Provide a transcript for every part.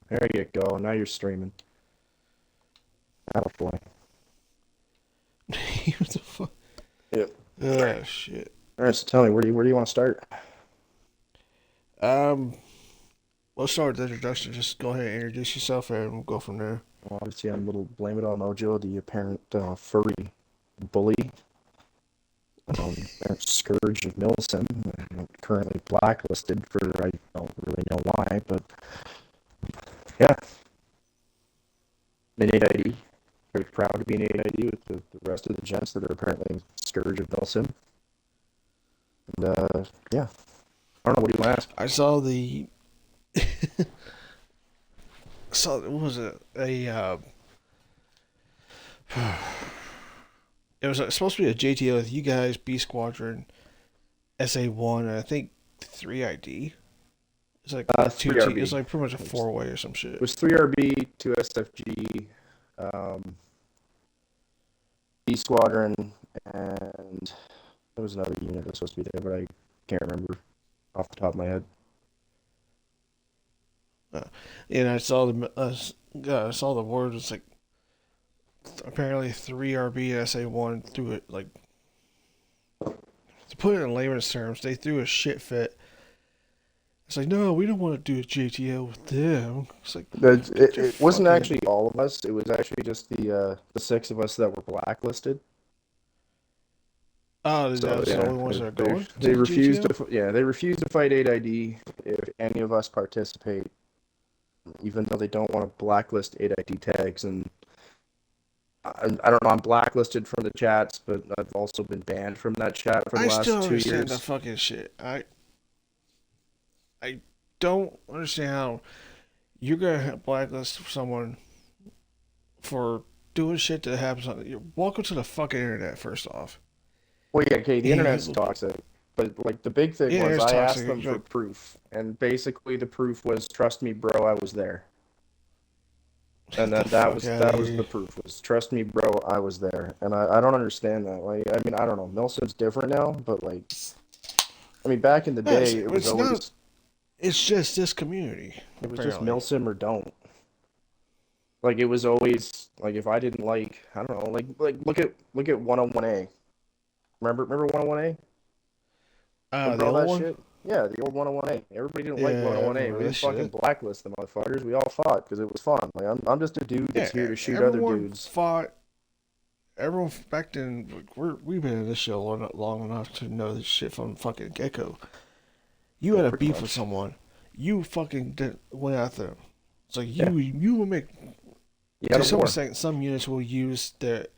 There you go. Now you're streaming. Attaboy. What the fuck? Yep. Oh shit. All right, so tell me, where do you want to start? Um, let's start with the introduction. Just go ahead and introduce yourself, and we'll go from there. Well, obviously, I'm little Blame It On Mojo, the apparent furry bully, scourge of Milsim, currently blacklisted for I don't really know why, but yeah, an 8ID. Very proud to be an 8ID with the rest of the gents that are apparently scourge of Milsim. And yeah, I don't know. What do you want to ask? I saw the. Saw what was it? It was supposed to be a JTO with you guys, B Squadron, SA1, and I think 3ID. It's like two T. It's 3RB. like pretty much a It was, four-way or some it shit. was 3RB, 2 SFG, B Squadron, and there was another unit that was supposed to be there, but I can't remember off the top of my head. And I saw the word. It's like apparently 3RB and SA1 threw it like to put it in layman's terms. They threw a shit fit. It's like, no, we don't want to do a JTO with them. It's like, get your It wasn't fucking. actually all of us. It was actually just the six of us that were blacklisted. Oh, So that's the yeah, only ones that are they going to they the refused JTO? to they refused to fight 8ID if any of us participate, even though they don't want to blacklist 8ID tags. And I don't know. I'm blacklisted from the chats, but I've also been banned from that chat for the I still last don't two understand the years. fucking shit. I don't understand how you're gonna blacklist someone for doing shit that happens on. Welcome to the fucking internet, first off. Well, yeah, okay, the internet's And toxic, but like the big thing yeah, was it's I asked toxic. them You're for like, proof, and basically the proof was, "Trust me, bro, I was there." And get then the fuck out of that was the here. proof was, "Trust me, bro, I was there." And I don't understand that. Like, I mean, I don't know. Milsim's different now, but like, I mean, back in the Yeah, day, it was it's not. always It's just this community, it was just apparently. Milsim or don't. Like it was always like if I didn't like, I don't know, like look at 101A. Remember 101A? Remember all The old that one? shit? Yeah, the old 101A. Everybody didn't like Yeah, I 101A. remember We that just fucking shit. blacklist the motherfuckers. We all fought because it was fun. Like I'm just a dude that's Yeah, here to shoot other everyone dudes. fought. Everyone back then, we've been in this show long enough to know this shit from fucking gecko. You Yeah, had a pretty beef with much. someone, you fucking went after them. It's like Yeah, you will make you to got a some war. extent some units will use that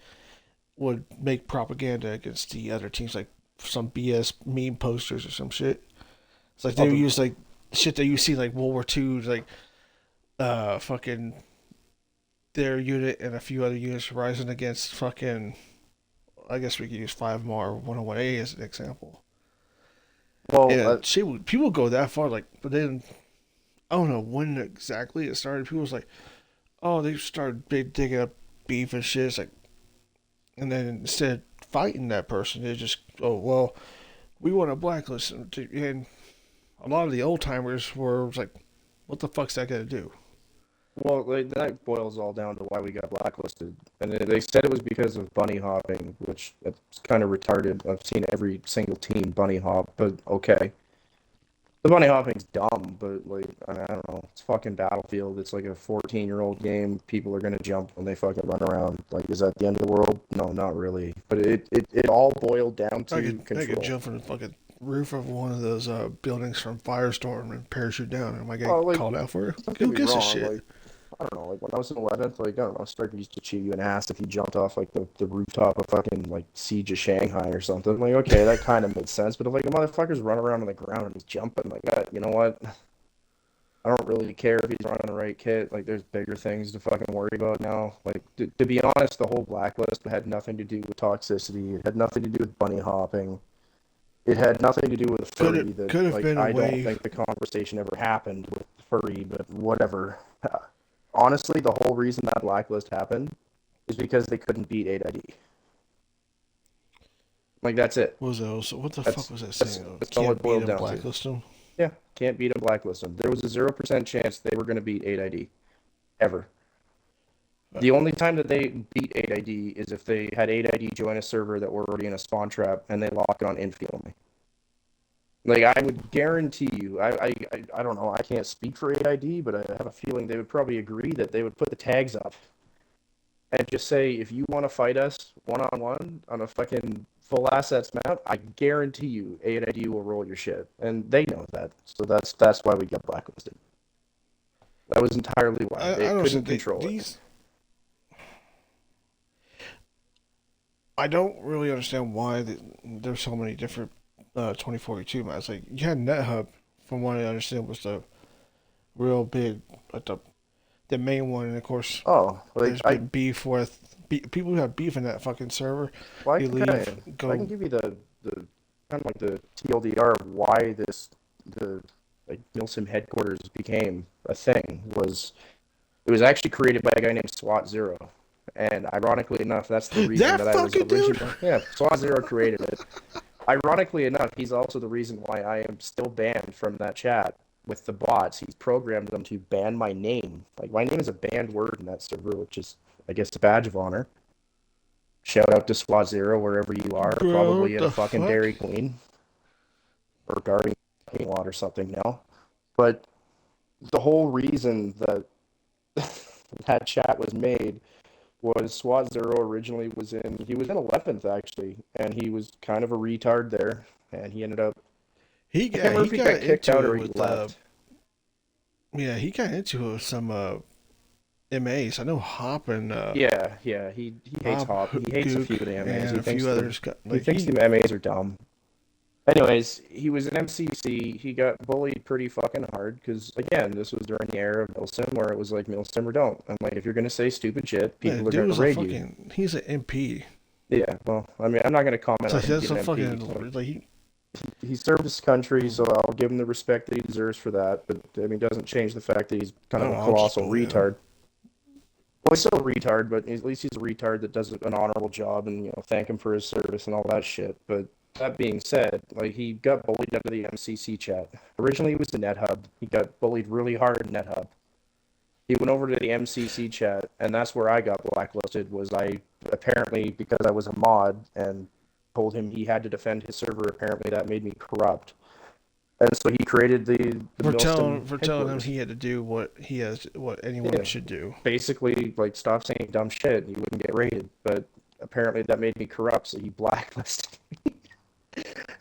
would make propaganda against the other teams, like some BS meme posters or some shit. It's like Oh, they would use like shit that you see like World War II, like fucking their unit and a few other units rising against fucking. I guess we could use 5 more 101A as an example. well, And shit, people go that far, like, but then I don't know when exactly it started. People was like, oh, they started digging up beef and shit. It's like, and then instead of fighting that person, they just, oh well, we want to blacklist them. And a lot of the old timers were like, what the fuck's that gonna do? well, like, that boils all down to why we got blacklisted. And they said it was because of bunny hopping, which it's kind of retarded. I've seen every single team bunny hop, but okay. The bunny hopping's dumb, but like I don't know. It's fucking Battlefield. It's like a 14-year-old game. People are gonna jump when they fucking run around. Like, is that the end of the world? No, not really. But it all boiled down to I could control. jump from the fucking roof of one of those buildings from Firestorm and parachute down. Am I Well, get like, called out for it? don't get Who me gives a wrong. shit? Like, I don't know. Like when I was in 11th, like I don't know, Striker used to chew you an ass if you jumped off like the rooftop of fucking like Siege of Shanghai or something. Like, okay, that kind of made sense. But if like a motherfucker's running around on the ground and he's jumping like that, you know what? I don't really care if he's running the right kit. Like, there's bigger things to fucking worry about now. Like, to be honest, the whole blacklist had nothing to do with toxicity. It had nothing to do with bunny hopping. It had nothing to do with furry. That Could have like been a I don't way. think the conversation ever happened with furry, but whatever. Honestly, the whole reason that blacklist happened is because they couldn't beat 8ID. Like that's it. What was that? What the fuck That's was that that's saying? that's all Can't it beat boiled them, down to. blacklist them. Yeah, can't beat them, blacklist them. There was a 0% chance they were going to beat 8ID ever. But The only time that they beat 8ID is if they had 8ID join a server that were already in a spawn trap and they lock it on infield only. Like I would guarantee you, I don't know, I can't speak for 8ID, but I have a feeling they would probably agree that they would put the tags up and just say, if you want to fight us one on one on a fucking full assets map, I guarantee you 8ID will roll your shit. And they know that. So that's why we got blacklisted. That was entirely why. I They don't couldn't understand control it. these. I don't really understand why there's so many different 2042 maps. Like you had NetHub, from what I understand, was the real big, the main one, and of course Oh, like there's been beef with people who have beef in that fucking server. well, I They can kind leave, of I can go. give you the kind of like the TLDR of why the like Milsim headquarters became a thing was it was actually created by a guy named SWAT Zero. And ironically enough, that's the reason That that I was fucking dude. originally, yeah, SWAT Zero created it. Ironically enough, he's also the reason why I am still banned from that chat with the bots. He's programmed them to ban my name. Like my name is a banned word in that server, which is, I guess, a badge of honor. Shout out to SWAT Zero wherever you are, Bro, probably what at a the fucking fuck? Dairy Queen or guarding a lot or something now. But the whole reason that that chat was made was SWAT Zero originally he was in 11th actually, and he was kind of a retard there, and he ended up I can't remember He if he got got kicked out into it or he with left. he got into it with some MAs. I know Hop and Yeah, he hates Hop, Hop. He hates a Gook, few of the MAs. and a few others got He like thinks the MAs are dumb. Anyways, he was an MCC. He got bullied pretty fucking hard because again, this was during the era of Milsim where it was like Milsim or don't. And like if you're gonna say stupid shit, people are dude gonna was a raid you. fucking he's an MP. Yeah, well, I mean, I'm not gonna comment So on him that's being a an MP. fucking like He served his country, so I'll give him the respect that he deserves for that. But I mean, it doesn't change the fact that he's I kind of don't a know. I'll just colossal retard. Well, he's still a retard, but at least he's a retard that does an honorable job and, thank him for his service and all that shit. But that being said, like, he got bullied under the MCC chat. Originally, he was the NetHub. He got bullied really hard in NetHub. He went over to the MCC chat, and that's where I got blacklisted, was I, apparently, because I was a mod and told him he had to defend his server, apparently that made me corrupt. And so he created the Milston for telling him headquarters. he had to do what anyone Yeah, should do. basically, like, stop saying dumb shit and you wouldn't get raided. But apparently that made me corrupt, so he blacklisted me.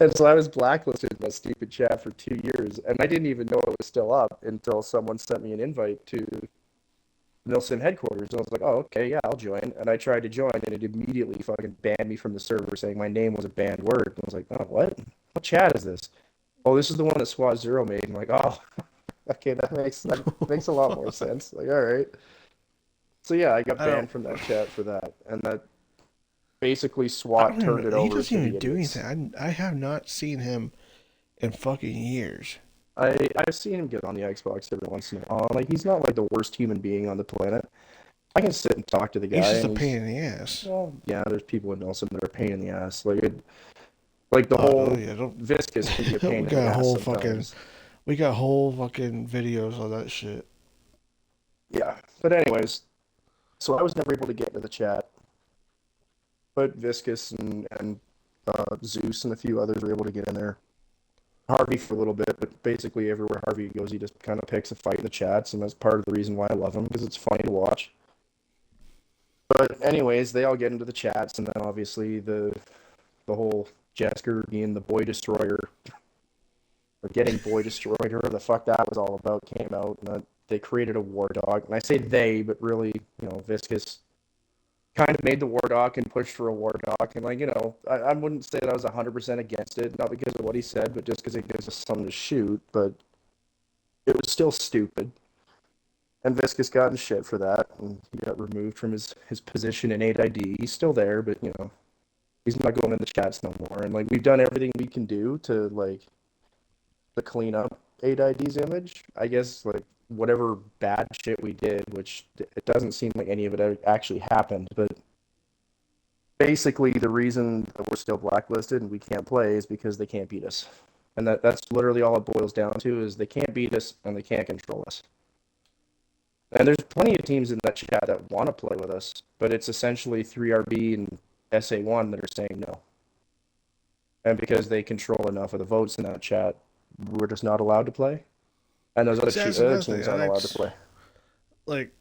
And so I was blacklisted in that stupid chat for 2 years, and I didn't even know it was still up until someone sent me an invite to Milsim headquarters. And I was like, oh, okay, yeah, I'll join. And I tried to join, and it immediately fucking banned me from the server, saying my name was a banned word. And I was like, oh, what? What chat is this? Oh, this is the one that SWAT Zero made. I'm like, oh, okay, that makes a lot more sense. Like, all right. So yeah, I got I don't. banned from that chat for that, and that basically I SWAT don't even turned know. it He over doesn't to even the do idiots. anything. I have not seen him in fucking years. I've seen him get on the Xbox every once in a while. Like he's not like the worst human being on the planet. I can sit and talk to the He's guy, just a and pain he's in the ass. well, yeah. There's people in Nelson that are a pain in the ass. Like the Oh whole yeah, don't. Viscous can be a pain we in the got a ass whole fucking sometimes. videos of that shit. Yeah, but anyways, so I was never able to get into the chat, but Viscous and Zeus and a few others were able to get in there. Harvey for a little bit, but basically everywhere Harvey goes, he just kind of picks a fight in the chats, and that's part of the reason why I love him because it's funny to watch. But anyways, they all get into the chats, and then obviously the whole Jesker being the boy destroyer or getting boy destroyed, or whatever the fuck that was all about, came out, and they created a war dog. And I say they, but really, Viscous kind of made the war dog and pushed for a war dog. And like, I wouldn't say that I was 100% against it, not because of what he said, but just because it gives us something to shoot. But it was still stupid. And Viscous got in shit for that, and he got removed from his position in 8ID. He's still there, but he's not going in the chats no more. And like we've done everything we can do to clean up 8ID's image. I guess like whatever bad shit we did, which it doesn't seem like any of it actually happened, but basically the reason that we're still blacklisted and we can't play is because they can't beat us. And that's literally all it boils down to is they can't beat us and they can't control us. And there's plenty of teams in that chat that want to play with us, but it's essentially 3RB and SA1 that are saying no. And because they control enough of the votes in that chat, we're just not allowed to play. And those See, that's other another thing. teams I aren't like, allowed to play. like,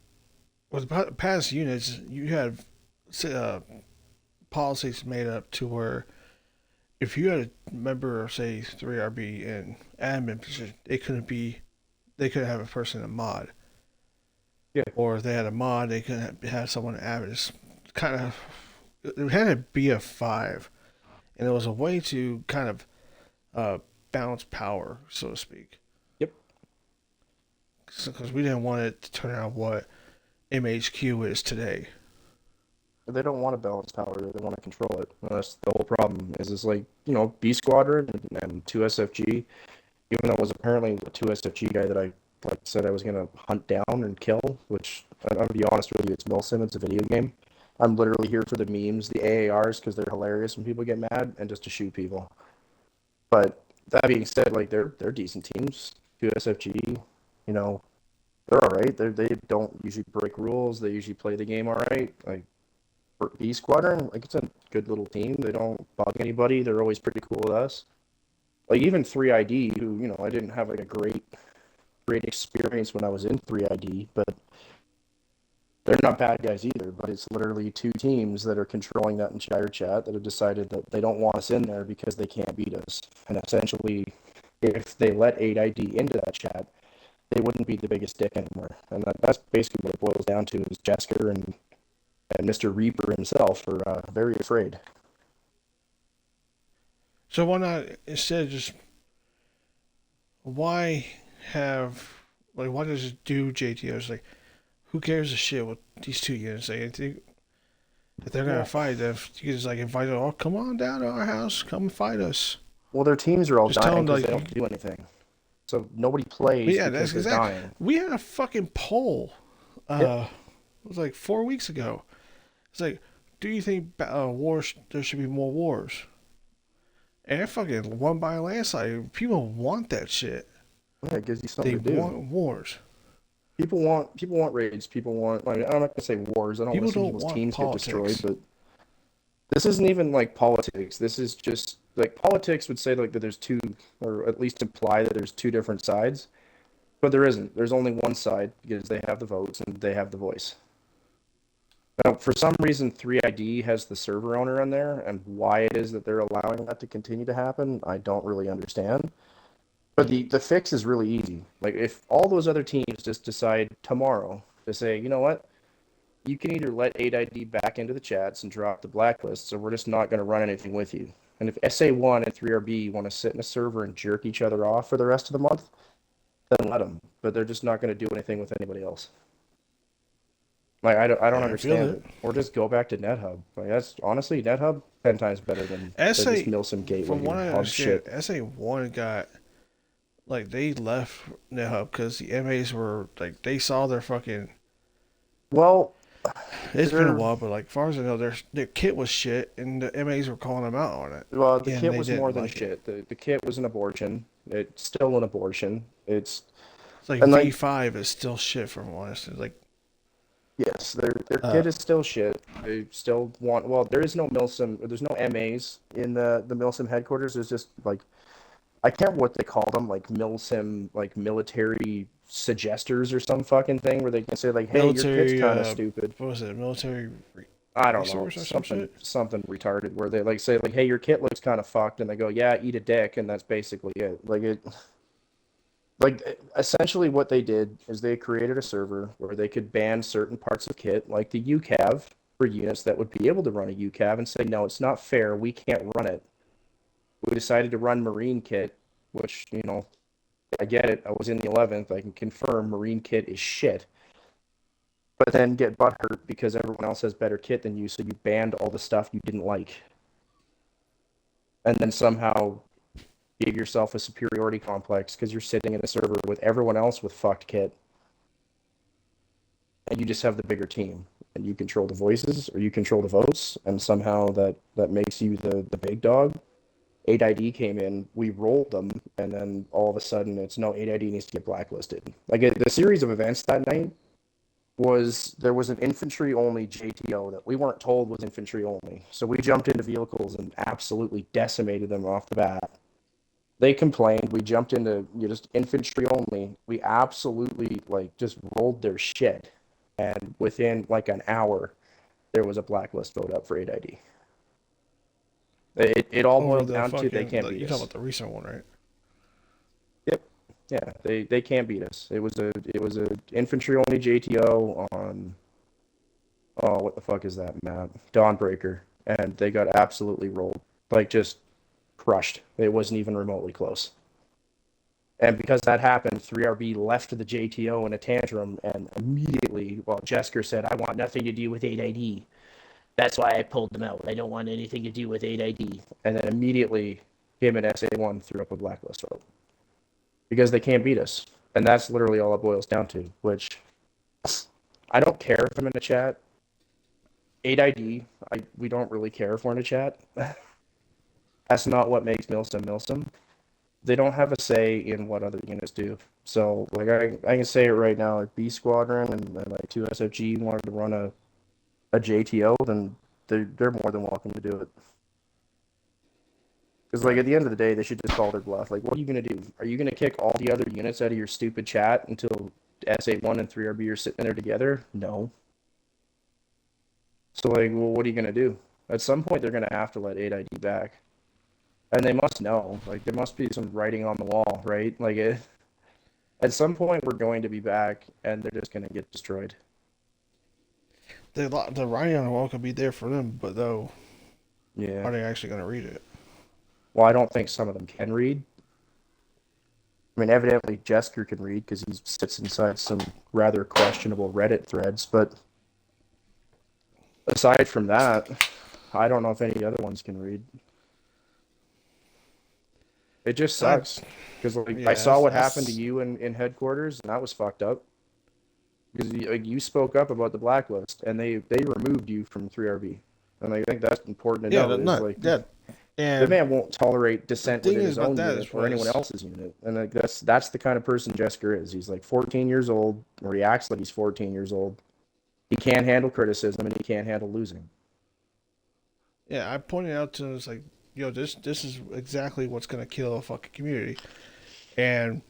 with past units, you had uh, policies made up to where if you had a member of, say, 3RB in admin position, they couldn't have a person in mod. Yeah. Or if they had a mod, they couldn't have someone in admin. It's kind of, it had to be a 5. And it was a way to kind of balance power, so to speak. Yep. Because we didn't want it to turn out what MHQ is today. They don't want to balance power. They want to control it. That's the whole problem. Is it's like, B Squadron and 2SFG, even though it was apparently the 2SFG guy that I said I was going to hunt down and kill, which I'm going to be honest with you, it's Milsim, it's a video game. I'm literally here for the memes, the AARs, because they're hilarious when people get mad, and just to shoot people. But that being said, like they're decent teams. 2SFG, they're all right. They don't usually break rules. They usually play the game all right. Like for B Squadron, like it's a good little team. They don't bug anybody. They're always pretty cool with us. Like even 3ID, who I didn't have like a great experience when I was in 3ID, but they're not bad guys either. But it's literally two teams that are controlling that entire chat that have decided that they don't want us in there because they can't beat us. And essentially, if they let 8ID into that chat, they wouldn't be the biggest dick anymore. And that's basically what it boils down to is Jesker and Mr. Reaper himself are very afraid. So why not instead just why have why does it do JTOs like who cares a shit what these two units say? If they're gonna fight, if you just like invite them, oh come on down to our house, come fight us. Well, their teams are all Just tell dying them because like they don't do anything. So nobody plays yeah, that's because they're exactly. dying. We had a fucking poll. Yep. It was like 4 weeks ago. It's like, do you think wars? There should be more wars. And it fucking won by a landslide. People want that shit. Yeah, it gives you They something to do. want wars. People want raids. People want. I'm not gonna say wars. I don't People want to see don't people's want teams get destroyed. politics. But this isn't even like politics. This is just like politics would say like that there's two, or at least imply that there's two different sides. But there isn't. There's only one side because they have the votes and they have the voice. Now, for some reason, 3ID has the server owner in there, and why it is that they're allowing that to continue to happen, I don't really understand. But the fix is really easy. Like, if all those other teams just decide tomorrow to say, you know what, you can either let 8ID back into the chats and drop the blacklist, or we're just not going to run anything with you. And if SA1 and 3RB want to sit in a server and jerk each other off for the rest of the month, then let them. But they're just not going to do anything with anybody else. Like I don't Yeah, I feel understand it. it. Or just go back to NetHub. Like that's honestly NetHub 10 times better than this SA, Milsim from Gateway what I hog understand, shit. SA1 got like they left NetHub because the MAs were like they saw their fucking. Well, It's been a they're while, but like far as I know, their kit was shit, and the MAs were calling them out on it, well, the and kit they was more didn't than like it. shit. The kit was an abortion. It's still an abortion. It's It's like and like V5 is still shit from honest. It's like yes, their uh, kit is still shit. They still want well, there is no Milsim, there's no MAs in the Milsim headquarters. There's just like I can't remember what they call them, like Milsim, like military suggesters or some fucking thing where they can say like, "Hey, your kit's military. kind of stupid." What was it? Military I don't know, resource or some something shit. something retarded where they like say like, "Hey, your kit looks kind of fucked," and they go, "Yeah, eat a dick," and that's basically it. Like essentially what they did is they created a server where they could ban certain parts of kit, like the UCAV for units that would be able to run a UCAV, and say, "No, it's not fair. We can't run it." We decided to run Marine kit, which I get it. I was in the 11th. I can confirm Marine kit is shit. But then get butthurt because everyone else has better kit than you, so you banned all the stuff you didn't like. And then somehow give yourself a superiority complex because you're sitting in a server with everyone else with fucked kit. And you just have the bigger team. And you control the voices or you control the votes, and somehow that makes you the big dog. 8ID came in, we rolled them, and then all of a sudden it's no, 8ID needs to get blacklisted. Like the series of events that night was there was an infantry only JTO that we weren't told was infantry only. So we jumped into vehicles and absolutely decimated them off the bat. They complained. We jumped into just infantry only. We absolutely like just rolled their shit. And within like an hour, there was a blacklist vote up for 8ID. It all Over boiled the down to they fucking, can't beat you're talking us. about the recent one, right? Yep. Yeah, they can't beat us. It was a infantry only JTO on oh what the fuck is that map? Dawnbreaker. And they got absolutely rolled. Like just crushed. It wasn't even remotely close. And because that happened, 3RB left the JTO in a tantrum, and immediately, well, Jesker said, I want nothing to do with 8ID. That's why I pulled them out. I don't want anything to do with 8ID. And then immediately, him and SA1 threw up a blacklist vote because they can't beat us. And that's literally all it boils down to, which I don't care if I'm in a chat. 8ID, we don't really care if we're in a chat. That's not what makes Milsim Milsim. They don't have a say in what other units do. So like I can say it right now, if B Squadron and like 2SFG wanted to run a JTO, then they're more than welcome to do it. Because like at Right. the end of the day, they should just call their bluff. Like, what are you gonna do? Are you gonna kick all the other units out of your stupid chat until S81 and 3RB are sitting there together? No. So like, well, what are you gonna do? At some point, they're gonna have to let 8ID back, and they must know. Like, there must be some writing on the wall, right? Like at some point, we're going to be back, and they're just going to get destroyed. The writing on the wall could be there for them, but though, Yeah. are they actually going to read it? Well, I don't think some of them can read. I mean, evidently Jesker can read because he sits inside some rather questionable Reddit threads. But aside from that, I don't know if any other ones can read. It just I sucks because like I yeah, saw what happened to that's you in headquarters, and that was fucked up. Because you spoke up about the blacklist, and they removed you from 3RB. And I think that's important to yeah, know is not like that. the And man won't tolerate the dissent thing within is his about own that unit is or anyone was else's unit. And like that's the kind of person Jesker is. He's like 14 years old, or he acts like he's 14 years old. He can't handle criticism and he can't handle losing. yeah. I pointed out to him, it's like, yo, this is exactly what's going to kill a fucking community. And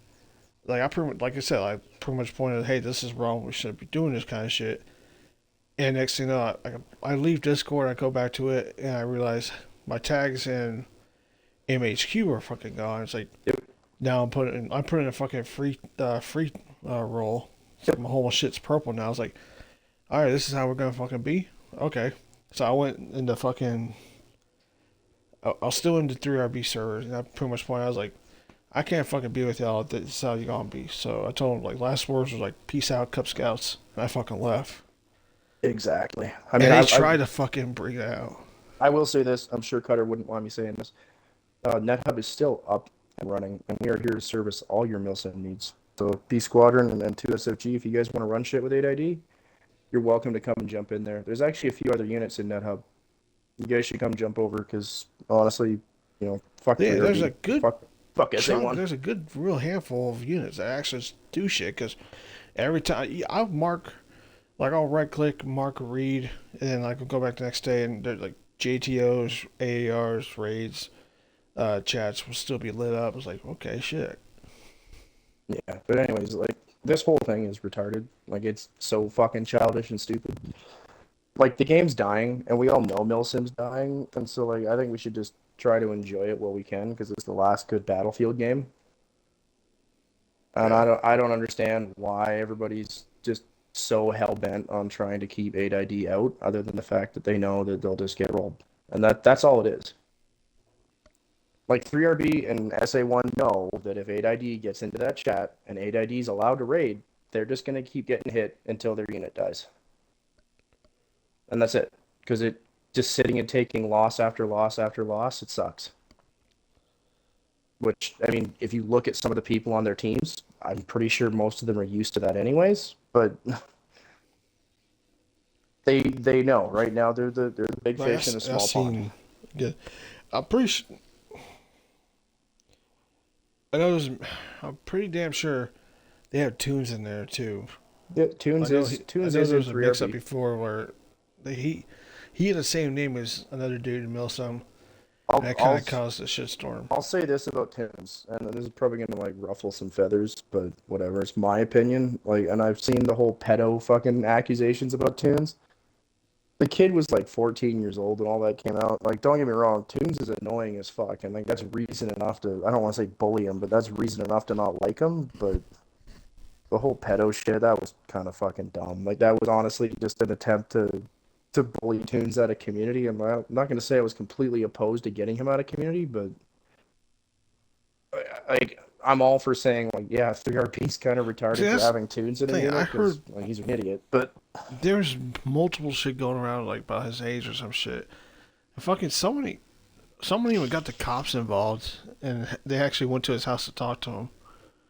like like I said, I pretty much pointed, hey, this is wrong. We shouldn't be doing this kind of shit. And next thing you know, I leave Discord, I go back to it, and I realize my tags in MHQ are fucking gone. It's like Yep. now I'm putting a fucking free roll. It's like Yep. my whole shit's purple now. It's like, all right, this is how we're gonna fucking be. Okay, so I went into fucking. I was still into 3RB servers, and I pretty much pointed. I was like, I can't fucking be with y'all. This is how you gonna be. So I told him like last words was like, peace out, Cub Scouts, and I fucking left. Exactly. I mean, And they tried to fucking bring it out. I will say this. I'm sure Cutter wouldn't want me saying this. NetHub is still up and running, and we are here to service all your Milsim needs. So B Squadron and 2SFG, if you guys want to run shit with 8ID, you're welcome to come and jump in there. There's actually a few other units in NetHub. You guys should come jump over because honestly, fuck Yeah, there's 3RB. a good Fuck chunk. SA1. There's a good, real handful of units that actually do shit. Because every time I mark, like I'll right click, mark read, and then like I'll go back the next day, and there's like JTOs, AARs, raids, chats will still be lit up. It's like, okay, shit. Yeah, but anyways, like this whole thing is retarded. Like it's so fucking childish and stupid. Like the game's dying, and we all know Milsim's dying, and so like I think we should just try to enjoy it while we can because it's the last good Battlefield game. And Yeah. I don't understand why everybody's just so hell bent on trying to keep 8ID out, other than the fact that they know that they'll just get rolled, and that's all it is. Like 3RB and SA1 know that if 8ID gets into that chat and 8ID is allowed to raid, they're just gonna keep getting hit until their unit dies, and that's it. Because it just sitting and taking loss after loss after loss, it sucks. Which I mean, if you look at some of the people on their teams, I'm pretty sure most of them are used to that anyways. But they know right now they're the big Like fish in a I small pond. seen, yeah, I'm pretty. I know there's. I'm pretty damn sure they have tunes in there too. Yeah, I Tunes know is there in was a mix up 3RB. before where he had the same name as another dude in Milsom, and I'll that kind I'll of caused a shitstorm. I'll say this about Tunes, and this is probably gonna like ruffle some feathers, but whatever. It's my opinion. Like, and I've seen the whole pedo fucking accusations about Tunes. The kid was like 14 years old and all that came out. Like, don't get me wrong, Tunes is annoying as fuck, and like that's reason enough to, I don't want to say bully him, but that's reason enough to not like him. But the whole pedo shit, that was kind of fucking dumb. Like, that was honestly just an attempt to bully Tunes out of community. And I'm not gonna say I was completely opposed to getting him out of community, but like I'm all for saying like, yeah, 3RP's kind of See, retarded for that's having Tunes in the a thing. I unit because heard like, he's an idiot. But there's multiple shit going around like about his age or some shit. And fucking someone even got the cops involved, and they actually went to his house to talk to him.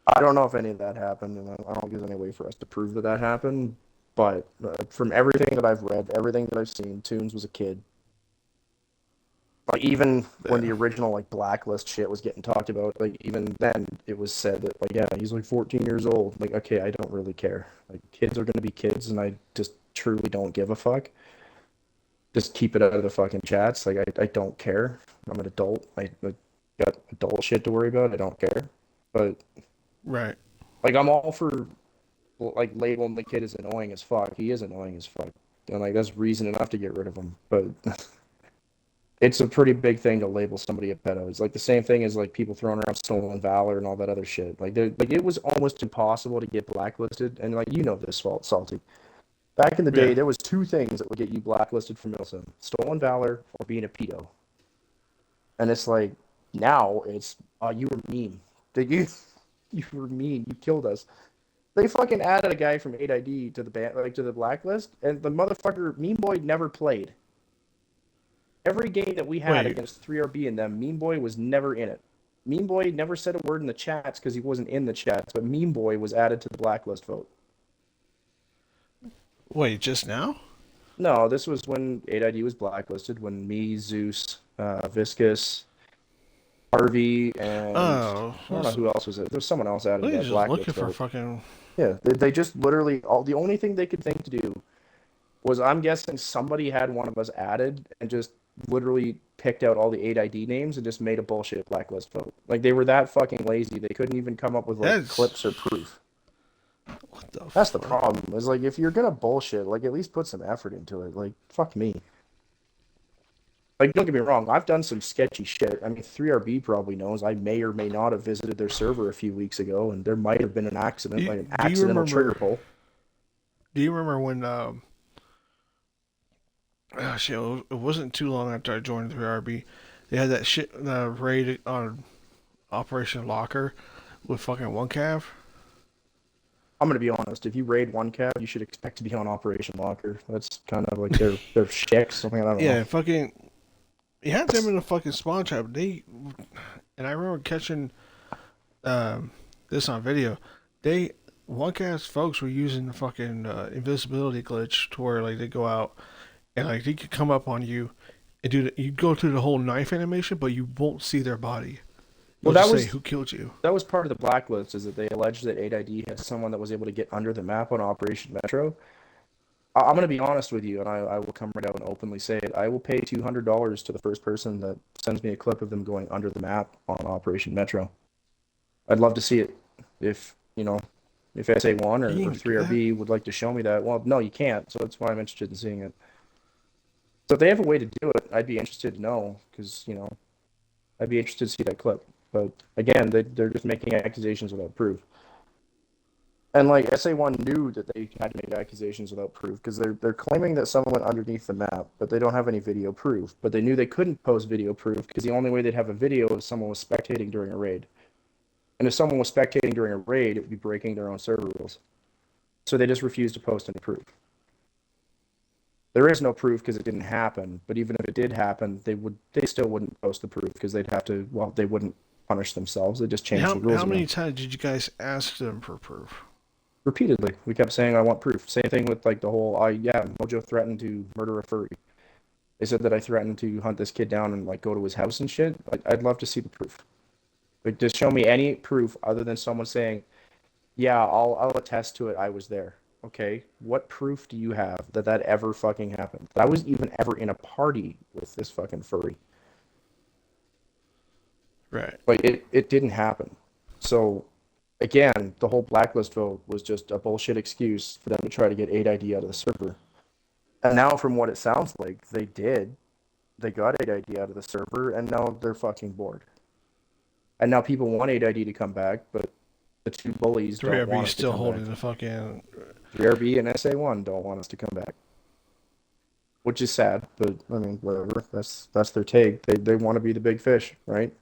I don't know if any of that happened, and I don't think there's any way for us to prove that that happened. But from everything that I've read, everything that I've seen, Tunes was a kid. Like even when Yeah. the original like blacklist shit was getting talked about, like even then it was said that like yeah, he's like 14 years old. Like okay, I don't really care. Like kids are gonna be kids, and I just truly don't give a fuck. Just keep it out of the fucking chats. Like I don't care. I'm an adult. I got adult shit to worry about. I don't care. But Right. like I'm all for like labeling the kid as annoying as fuck. He is annoying as fuck, and like that's reason enough to get rid of him. But it's a pretty big thing to label somebody a pedo. It's like the same thing as like people throwing around stolen valor and all that other shit. Like it was almost impossible to get blacklisted, and like you know this, fault salty. Back in the day, Yeah. there was two things that would get you blacklisted from Milsim: stolen valor or being a pedo. And it's like now it's you were mean. Did you you were mean. You killed us. They fucking added a guy from 8ID to the band, like to the blacklist, and the motherfucker Mean Boy never played. Every game that we had Wait. against 3RB and them, Mean Boy was never in it. Mean Boy never said a word in the chats because he wasn't in the chats, but Mean Boy was added to the blacklist vote. Wait. Just now? No, this was when 8ID was blacklisted, when me, Zeus, Viscus, Harvey, and Oh. I don't know who else was it. There's someone else added to Well, that he's just looking blacklist for vote. fucking. Yeah, they just literally all the only thing they could think to do was I'm guessing somebody had one of us added and just literally picked out all the 8ID names and just made a bullshit blacklist vote. Like they were that fucking lazy. They couldn't even come up with like That's clips or proof. what the That's the fuck. problem. Is like if you're gonna bullshit, like at least put some effort into it. Like fuck me. Like don't get me wrong, I've done some sketchy shit. I mean, 3RB probably knows. I may or may not have visited their server a few weeks ago, and there might have been an accident, like an Do you accidental trigger remember? pull. Do you remember when? Oh shit! It wasn't too long after I joined the RB. They had that shit raid on Operation Locker with fucking one calf. I'm gonna be honest. If you raid one cab, you should expect to be on Operation Locker. That's kind of like their shtick, something I don't know. Yeah, fucking. You had them in a fucking spawn trap. And I remember catching this on video. They one cast folks were using the fucking invisibility glitch to where like they go out and like they could come up on you and you go through the whole knife animation, but you won't see their body. Well, You'll just say who killed you. that was part of the blacklist, is that they alleged that 8ID had someone that was able to get under the map on Operation Metro. I'm gonna be honest with you, and I will come right out and openly say it. I will pay $200 to the first person that sends me a clip of them going under the map on Operation Metro. I'd love to see it. If you know, if SA1 You or can't do that. 3RB would like to show me that, well, no, you can't. So that's why I'm interested in seeing it. So if they have a way to do it, I'd be interested to know because I'd be interested to see that clip. But again, they're just making accusations without proof. And like SA1 knew that they had to make accusations without proof because they're claiming that someone went underneath the map, but they don't have any video proof. But they knew they couldn't post video proof because the only way they'd have a video is someone was spectating during a raid. And if someone was spectating during a raid, it would be breaking their own server rules. So they just refused to post any proof. There is no proof because it didn't happen, but even if it did happen, they still wouldn't post the proof because they'd have to, well, they wouldn't punish themselves. They just changed the rules How many again. times did you guys ask them for proof? Repeatedly, we kept saying, I want proof. Same thing with like the whole, yeah, Mojo threatened to murder a furry. They said that I threatened to hunt this kid down and like go to his house and shit. I'd love to see the proof. Like, just show me any proof other than someone saying, "Yeah, I'll attest to it. I was there." Okay, what proof do you have that that ever fucking happened? That I was even ever in a party with this fucking furry? Right. Like, it didn't happen. So, again, the whole blacklist vote was just a bullshit excuse for them to try to get 8ID out of the server. And now, from what it sounds like, they did. They got 8ID out of the server, and now they're fucking bored. And now people want 8ID to come back, but the two bullies don't 3RB want us to still come back. holding the fucking. 3RB and SA1 don't want us to come back, which is sad. But I mean, whatever. That's their take. They want to be the big fish, right?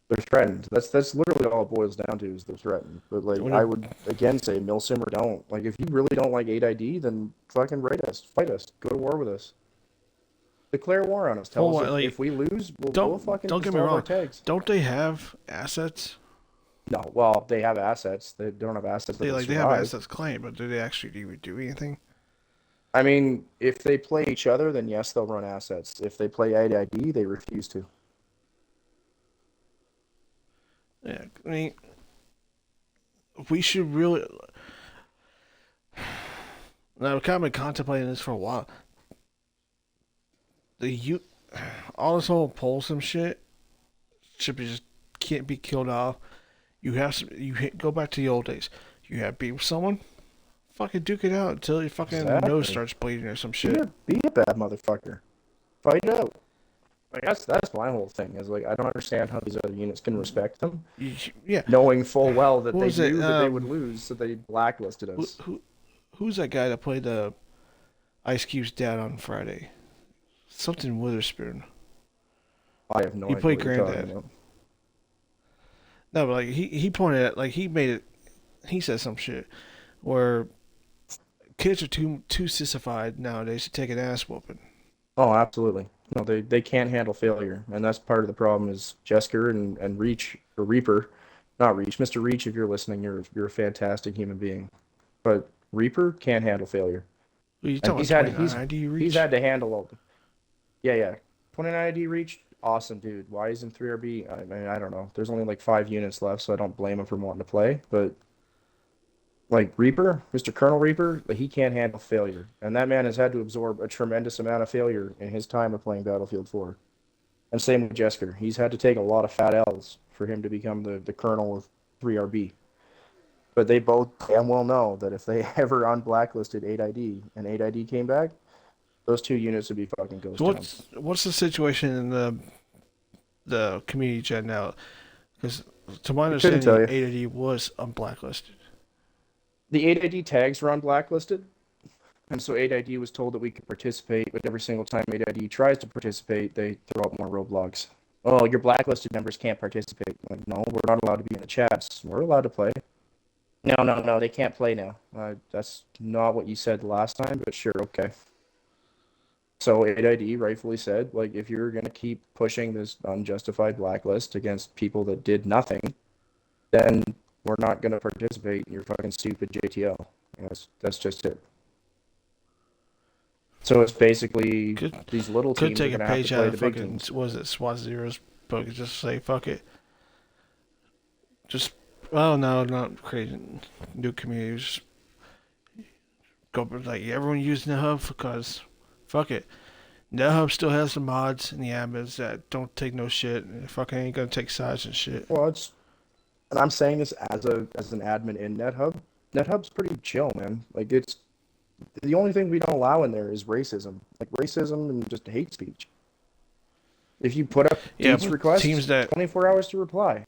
They're threatened. That's literally all it boils down to is they're threatened. But like I would again say, Milsim or don't. Like if you really don't like 8ID, then fucking raid us, fight us, go to war with us. Declare war on us. Tell us like, if we lose, we'll fucking don't get me install our wrong. tags. Don't they have assets? No, well, they have assets. They don't have assets that They will like they have survive. assets claimed, but do they actually do anything? I mean, if they play each other, then yes, they'll run assets. If they play 8ID, they refuse to. Yeah, I mean, we should really. Now, I've kind of been contemplating this for a while. All this whole Polsum shit should be just can't be killed off. You have some, go back to the old days. You have beef with someone, fucking duke it out until your fucking nose starts bleeding or some shit. Be a bad motherfucker. Fight it out. Like that's my whole thing. Is like I don't understand how these other units can respect them, Yeah, knowing full well that What they was it? knew that they would lose, so they blacklisted us. Who's that guy that played the Ice Cube's dad on Friday? Something Witherspoon. I have no He idea played what you're talking Granddad. about. No, but like he pointed at like he made it. He said some shit where kids are too sissified nowadays to take an ass whooping. Oh, absolutely. No, they can't handle failure, and that's part of the problem. Is Jesker and Reach or Reaper, not Reach, Mr. Reach. If you're listening, you're a fantastic human being, but Reaper can't handle failure, What are you and talking about? 29 ID he's reach? had to handle all. Yeah. 29 ID Reach, awesome dude. Why isn't 3RB? I mean, I don't know. There's only like 5 units left, so I don't blame him for wanting to play, but. Like Reaper, Mr. Colonel Reaper, he can't handle failure. And that man has had to absorb a tremendous amount of failure in his time of playing Battlefield 4. And same with Jesker. He's had to take a lot of fat L's for him to become the colonel of 3RB. But they both damn well know that if they ever unblacklisted 8ID and 8ID came back, those 2 units would be fucking ghost So towns. what's the situation in the community chat now? Because to my Couldn't tell understanding, you. 8ID was unblacklisted. The 8ID tags were unblacklisted. And so 8ID was told that we could participate, but every single time 8ID tries to participate, they throw up more roadblocks. Oh, your blacklisted members can't participate. Like, no, we're not allowed to be in the chats. We're allowed to play. No, they can't play now. That's not what you said last time, but sure, okay. So 8ID rightfully said, like, if you're going to keep pushing this unjustified blacklist against people that did nothing, then we're not going to participate in your fucking stupid JTO. That's just it. So it's basically these little Could teams are take a going to have page to out play of the big fucking teams. was it SWAT Zero's book and just say fuck it. Just no, not creating new communities. Go like everyone using the hub because fuck it. The hub still has some mods in the admins that don't take no shit and fucking ain't gonna take sides and shit. Well, and I'm saying this as an admin in NetHub. NetHub's pretty chill, man. Like it's the only thing we don't allow in there is racism, like racism and just hate speech. If you put up teams requests, teams that 24 hours to reply.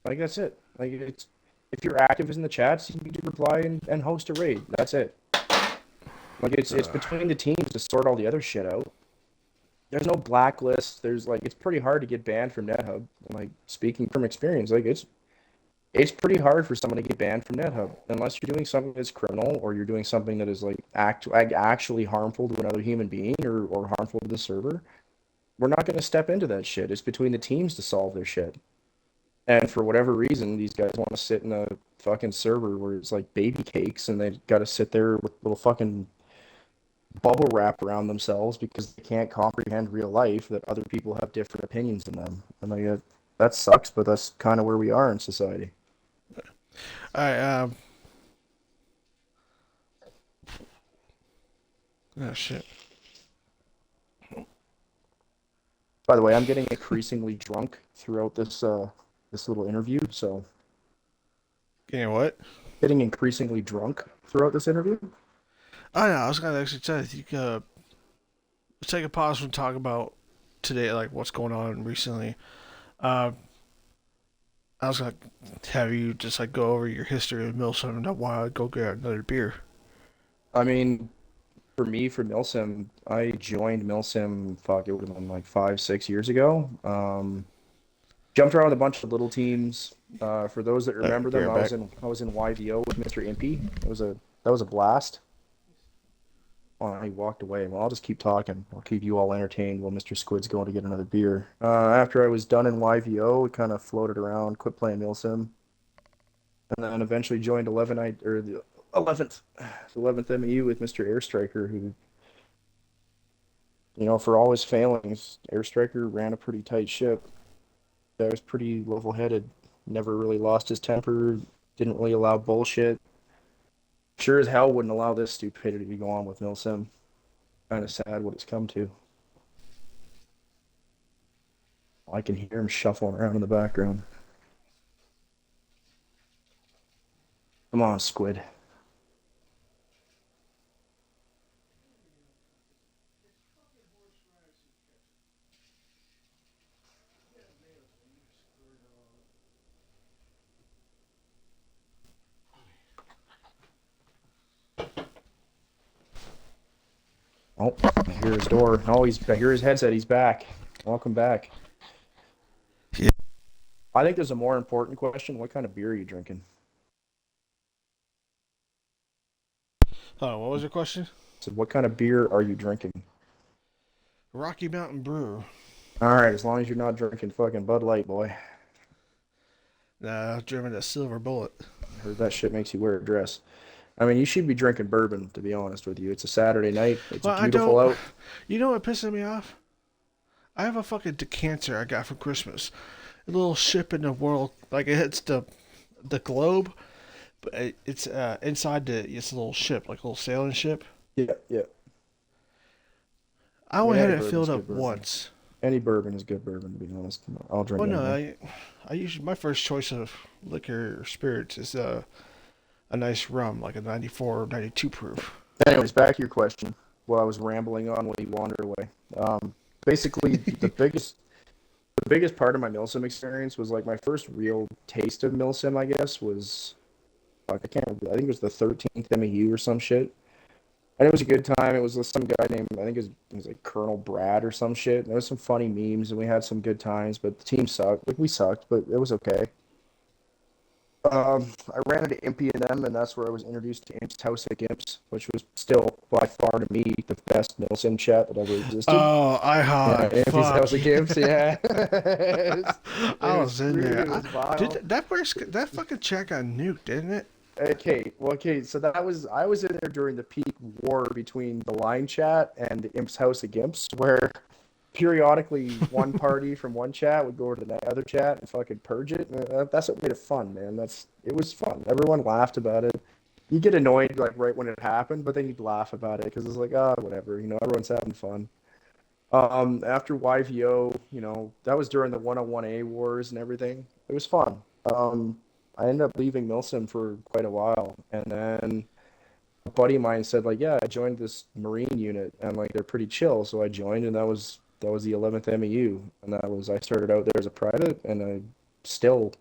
Like that's it. Like it's if you're active in the chats, you need to reply and host a raid. That's it. Like it's between the teams to sort all the other shit out. There's no blacklist. There's like it's pretty hard to get banned from NetHub. Like speaking from experience, like it's pretty hard for someone to get banned from NetHub unless you're doing something that's criminal or you're doing something that is like actually harmful to another human being or harmful to the server. We're not going to step into that shit. It's between the teams to solve their shit. And for whatever reason, these guys want to sit in a fucking server where it's like baby cakes and they got to sit there with little fucking bubble wrap around themselves because they can't comprehend real life that other people have different opinions than them. And like that sucks, but that's kind of where we are in society. All right. Oh shit. By the way, I'm getting increasingly drunk throughout this little interview, so You know what? getting increasingly drunk throughout this interview. Oh no, I was gonna actually tell you. Let's take a pause and talk about today, like what's going on recently. Uh, I was gonna have you just like go over your history of Milsim and why I'd go get another beer. I mean, for me, for Milsim, I joined Milsim, fuck, it would have been like 5, 6 years ago. Jumped around with a bunch of little teams. For those that remember Be them, right I was back. in YVO with Mr. Impey. That was a blast. Oh, he walked away. Well, I'll just keep talking. I'll keep you all entertained while Mr. Squid's going to get another beer. After I was done in YVO, we kind of floated around, quit playing Milsim, and then eventually joined 11th MEU with Mr. Airstriker, who, for all his failings, Airstriker ran a pretty tight ship. Guy was pretty level-headed, never really lost his temper, didn't really allow bullshit. Sure as hell wouldn't allow this stupidity to go on with Milsim. Kind of sad what it's come to. I can hear him shuffling around in the background. Come on, Squid. Oh, I hear his door. Oh, I hear his headset. He's back. Welcome back. Yeah. I think there's a more important question. What kind of beer are you drinking? Oh, what was your question? So, what kind of beer are you drinking? Rocky Mountain Brew. All right, as long as you're not drinking fucking Bud Light, boy. Nah, German a silver bullet. I heard that shit makes you wear a dress. I mean, you should be drinking bourbon, to be honest with you. It's a Saturday night. It's Well, I beautiful don't. out. You know what pisses me off? I have a fucking decanter I got for Christmas. A little ship in the world, like it hits the globe, but it's inside it's a little ship, like a little sailing ship. Yeah, yeah. I I mean, only had any it filled bourbon's up good bourbon. once. Any bourbon is good bourbon, to be honest. I'll drink Well, no, anything. I usually my first choice of liquor or spirits is a nice rum, like a 94 or 92 proof. Anyways, back to your question. While I was rambling on when you wandered away. Basically, the biggest part of my Milsim experience was like my first real taste of Milsim, I guess, was fuck, I can't remember. I think it was the 13th MEU or some shit. And it was a good time. It was with some guy named, I think it was like Colonel Brad or some shit. And there was some funny memes and we had some good times, but the team sucked. Like we sucked, but it was okay. I ran into Impy and them, and that's where I was introduced to Imp's House of Imps, which was still by far to me the best Milsim chat that ever existed. Oh, Yeah, IHOG, Impy's fuck. House of Imps, yeah. it I was was in crude, it there. was vile. That fucking chat got nuked, didn't it? Okay, so I was in there during the peak war between the line chat and the Imps House of Gimps, where periodically one party from one chat would go over to the other chat and fucking purge it. And that's what made it fun, man. It was fun. Everyone laughed about it. You get annoyed like right when it happened, but then you'd laugh about it because it's like, oh, whatever. Everyone's having fun. After YVO, that was during the 101A wars and everything. It was fun. I ended up leaving Milsim for quite a while, and then a buddy of mine said like, yeah, I joined this Marine unit, and like they're pretty chill, so I joined, and that was the 11th MEU, and I started out there as a private, and I still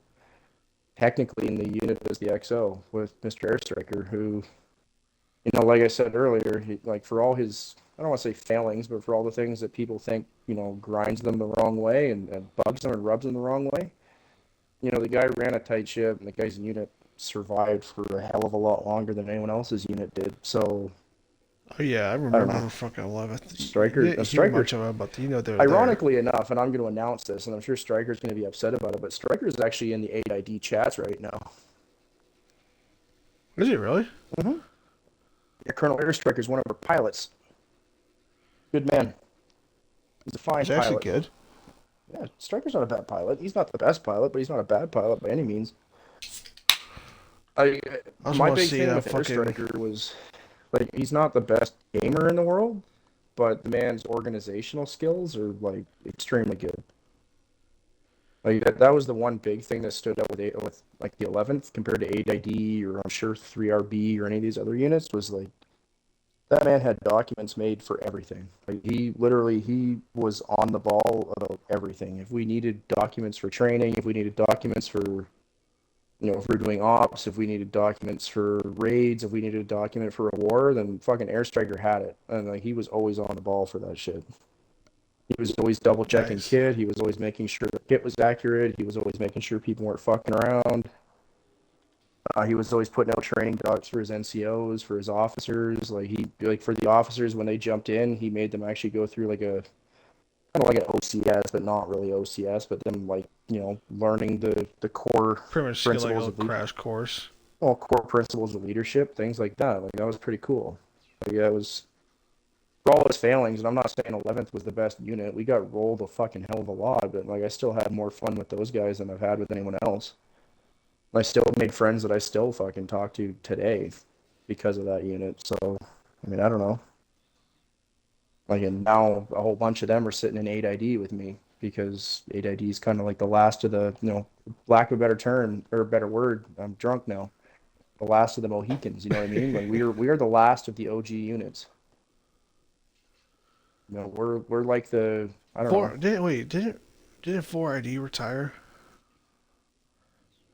technically in the unit as the XO with Mr. Airstriker, who, like I said earlier, like for all his, I don't want to say failings, but for all the things that people think, grinds them the wrong way and bugs them and rubs them the wrong way, the guy ran a tight ship, and the guy's unit survived for a hell of a lot longer than anyone else's unit did. So Oh yeah, I I don't know. remember fucking 11th. You Striker, didn't a hear striker. much of it, but they were there. Ironically enough, and I'm going to announce this, and I'm sure Striker's going to be upset about it, but Striker is actually in the 8ID chats right now. Is he really? Mm-hmm. Yeah, Colonel Airstriker is one of our pilots. Good man. He's a fine He's actually pilot. good. Yeah, Striker's not a bad pilot. He's not the best pilot, but he's not a bad pilot by any means. I I just My want to big see thing that with fucking. Airstriker was like he's not the best gamer in the world, but the man's organizational skills are like extremely good. Like that was the one big thing that stood out with like the 11th compared to 8ID or I'm sure 3RB or any of these other units was like that man had documents made for everything. Like he was on the ball about everything. If we needed documents for training, if we needed documents for if we're doing ops, if we needed documents for raids, if we needed a document for a war, then fucking Airstriker had it. And like he was always on the ball for that shit. He was always double checking Nice. kit. He was always making sure the kit was accurate. He was always making sure people weren't fucking around. He was always putting out training docs for his NCOs, for his officers. Like for the officers when they jumped in, he made them actually go through like a kind of like an OCS, but not really OCS, but them like learning the core Pretty much get like a principles little of leadership. crash course. Well, core principles of leadership, things like that. Like that was pretty cool. Like that was for all its failings, and I'm not saying 11th was the best unit. We got rolled a fucking hell of a lot, but like I still had more fun with those guys than I've had with anyone else. I still made friends that I still fucking talk to today because of that unit. So, I mean, I don't know. Like, and now a whole bunch of them are sitting in 8ID with me because 8ID is kind of like the last of the, lack of a better term or a better word. I'm drunk now. The last of the Mohicans. You know what I mean? Like we are the last of the OG units. We're like the I don't know. Four didn't wait didn't 4ID retire?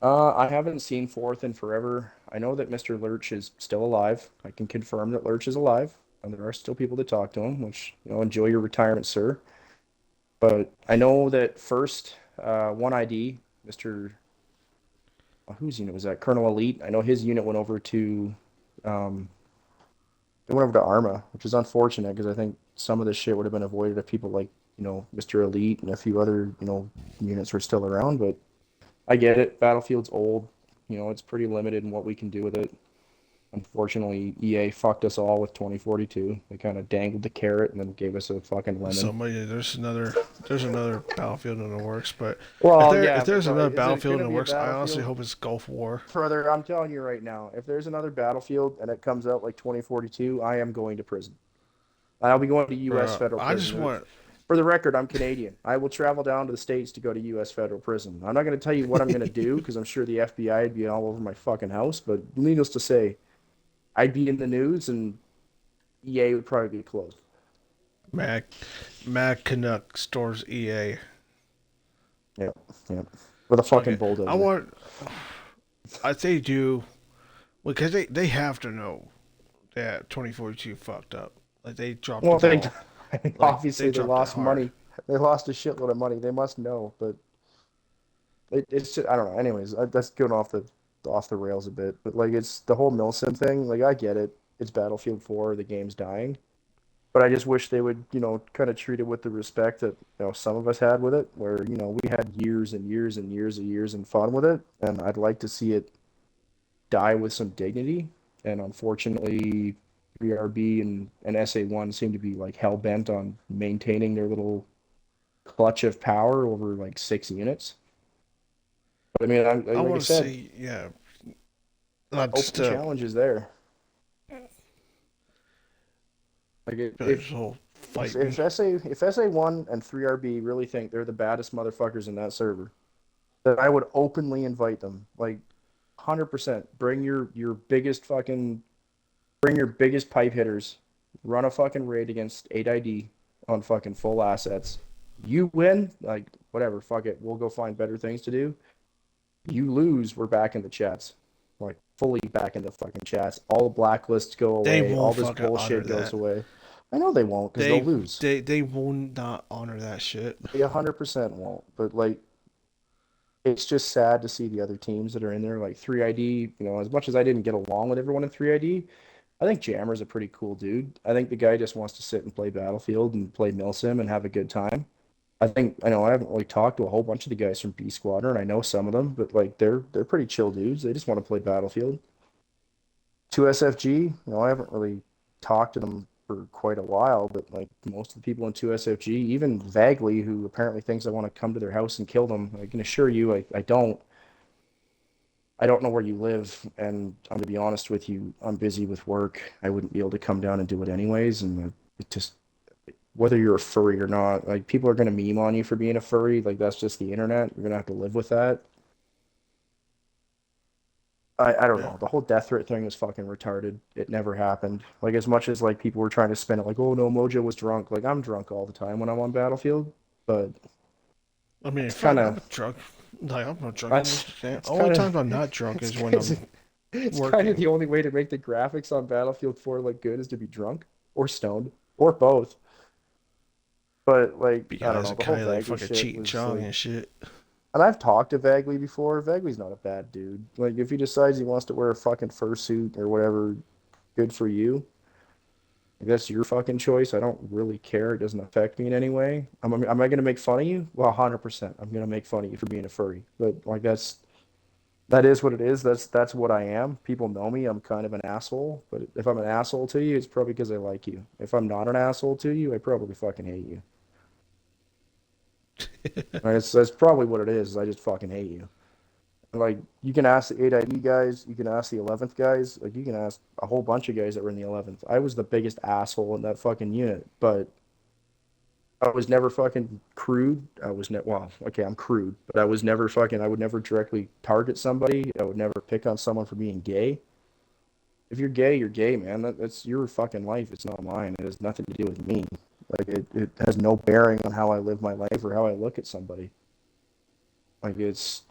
I haven't seen Fourth in forever. I know that Mr. Lurch is still alive. I can confirm that Lurch is alive, and there are still people that talk to him. Which enjoy your retirement, sir. But I know that first, one ID, Mr. Whose unit was that? Colonel Elite. I know his unit went over to, um, they went over to Arma, which is unfortunate because I think some of this shit would have been avoided if people like Mr. Elite and a few other units were still around. But I get it. Battlefield's old. It's pretty limited in what we can do with it. Unfortunately, EA fucked us all with 2042. They kind of dangled the carrot and then gave us a fucking lemon. Somebody there's another Battlefield in the works, but Well, if yeah, but there's bro, another is it Battlefield going in to the be a works, I honestly Battlefield? hope it's Gulf War. Further, I'm telling you right now, if there's another Battlefield and it comes out like 2042, I am going to prison. I'll be going to U.S. Bro, federal I just prison. want For the record, I'm Canadian. I will travel down to the States to go to U.S. federal prison. I'm not going to tell you what I'm going to do because I'm sure the FBI would be all over my fucking house. But needless to say, I'd be in the news and EA would probably be closed. Mac Mac Canuck stores EA. Yep, yep. With a Fuck fucking it. I bulldozer. want I they do because they have to know that 2042 fucked up. Like they dropped the Well, ball. I think Like they obviously they dropped it lost hard. money. They lost a shitload of money. They must know, but it's just I don't know. Anyways, that's going off the rails a bit, but like it's the whole Milsim thing. Like I get it. It's Battlefield 4. The game's dying, but I just wish they would kind of treat it with the respect that some of us had with it, where we had years and years and years and years and fun with it, and I'd like to see it die with some dignity. And unfortunately, 3RB and SA1 seem to be like hell bent on maintaining their little clutch of power over like 6 units. But I mean, I like I want to said, see, yeah, not just open challenge is there. Like this whole fighting. if SA1 and 3RB really think they're the baddest motherfuckers in that server, then I would openly invite them. Like 100%. Bring your biggest pipe hitters. Run a fucking raid against 8ID on fucking full assets. You win, like whatever, fuck it. We'll go find better things to do. You lose, we're back in the chats. Like fully back in the fucking chats. All the blacklists go They away. All won't this fucking honor bullshit goes that. away. I know they won't because they'll lose. They will not honor that shit. They 100% won't. But like, it's just sad to see the other teams that are in there. Like 3ID, as much as I didn't get along with everyone in 3ID, I think Jammer's a pretty cool dude. I think the guy just wants to sit and play Battlefield and play Milsim and have a good time. I know I haven't really talked to a whole bunch of the guys from B Squadron. I know some of them, but like they're pretty chill dudes. They just want to play Battlefield. 2SFG, I haven't really talked to them for quite a while, but like most of the people in 2SFG, even vaguely, who apparently thinks I want to come to their house and kill them, I can assure you I don't. I don't know where you live, and I'm gonna be honest with you, I'm busy with work. I wouldn't be able to come down and do it anyways, and it just whether you're a furry or not, like people are gonna meme on you for being a furry, like that's just the internet. You're gonna have to live with that. I don't Yeah. know. The whole death threat thing was fucking retarded. It never happened. Like as much as like people were trying to spin it like, oh no, Mojo was drunk. Like I'm drunk all the time when I'm on Battlefield, but I mean, it's fuck, kind I'm of drunk. Like, I'm not drunk. that's it's Only kind of times I'm not drunk it's is when kind I'm of it's kind of working. the only way to make the graphics on Battlefield 4 look good is to be drunk or stoned or both. But like Be I don't honest, know, and the whole kind of like Vaguely fucking shit cheating was chong like, and shit. and I've talked to Vaguely before. Vaguely's not a bad dude. Like if he decides he wants to wear a fucking fursuit or whatever, good for you. That's your fucking choice. I don't really care. It doesn't affect me in any way. Am I going to make fun of you? Well, 100%. I'm going to make fun of you for being a furry. But like that is what it is. That's what I am. People know me. I'm kind of an asshole. But if I'm an asshole to you, it's probably because I like you. If I'm not an asshole to you, I probably fucking hate you. Right? That's probably what it is. I just fucking hate you. Like you can ask the 8ID guys, you can ask the 11th guys, like you can ask a whole bunch of guys that were in the 11th. I was the biggest asshole in that fucking unit, but I was never fucking crude. I was ne well, okay, I'm crude, but I was never fucking. I would never directly target somebody. I would never pick on someone for being gay. If you're gay, you're gay, man. That's your fucking life. It's not mine. It has nothing to do with me. Like it has no bearing on how I live my life or how I look at somebody. Like it's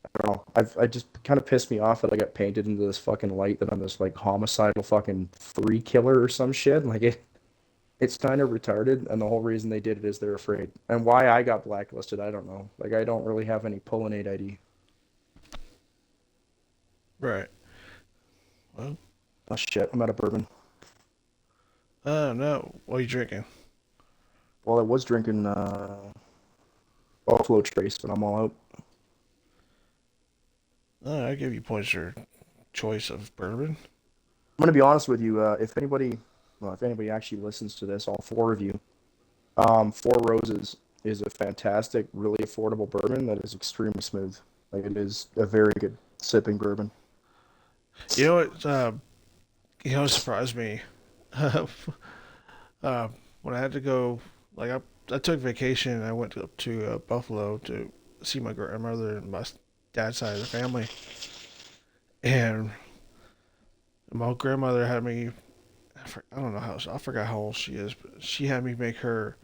I don't know. I just kind of pissed me off that I got painted into this fucking light that I'm this like homicidal fucking free killer or some shit. Like it's kind of retarded, and the whole reason they did it is they're afraid. And why I got blacklisted, I don't know. Like I don't really have any Polonate ID. Right. Well, Oh shit, I'm out of bourbon. no. What are you drinking? Well, I was drinking Buffalo Trace, but I'm all out. I give you points for choice of bourbon. I'm gonna be honest with you. If anybody actually listens to this, all four of you, Four Roses is a fantastic, really affordable bourbon that is extremely smooth. Like it is a very good sipping bourbon. You know what? Surprised me. uh, when I had to go, like I took vacation and I went up to Buffalo to see my grandmother and my dad's side of the family, and my grandmother had me. I don't know how I forgot how old she is, but she had me make her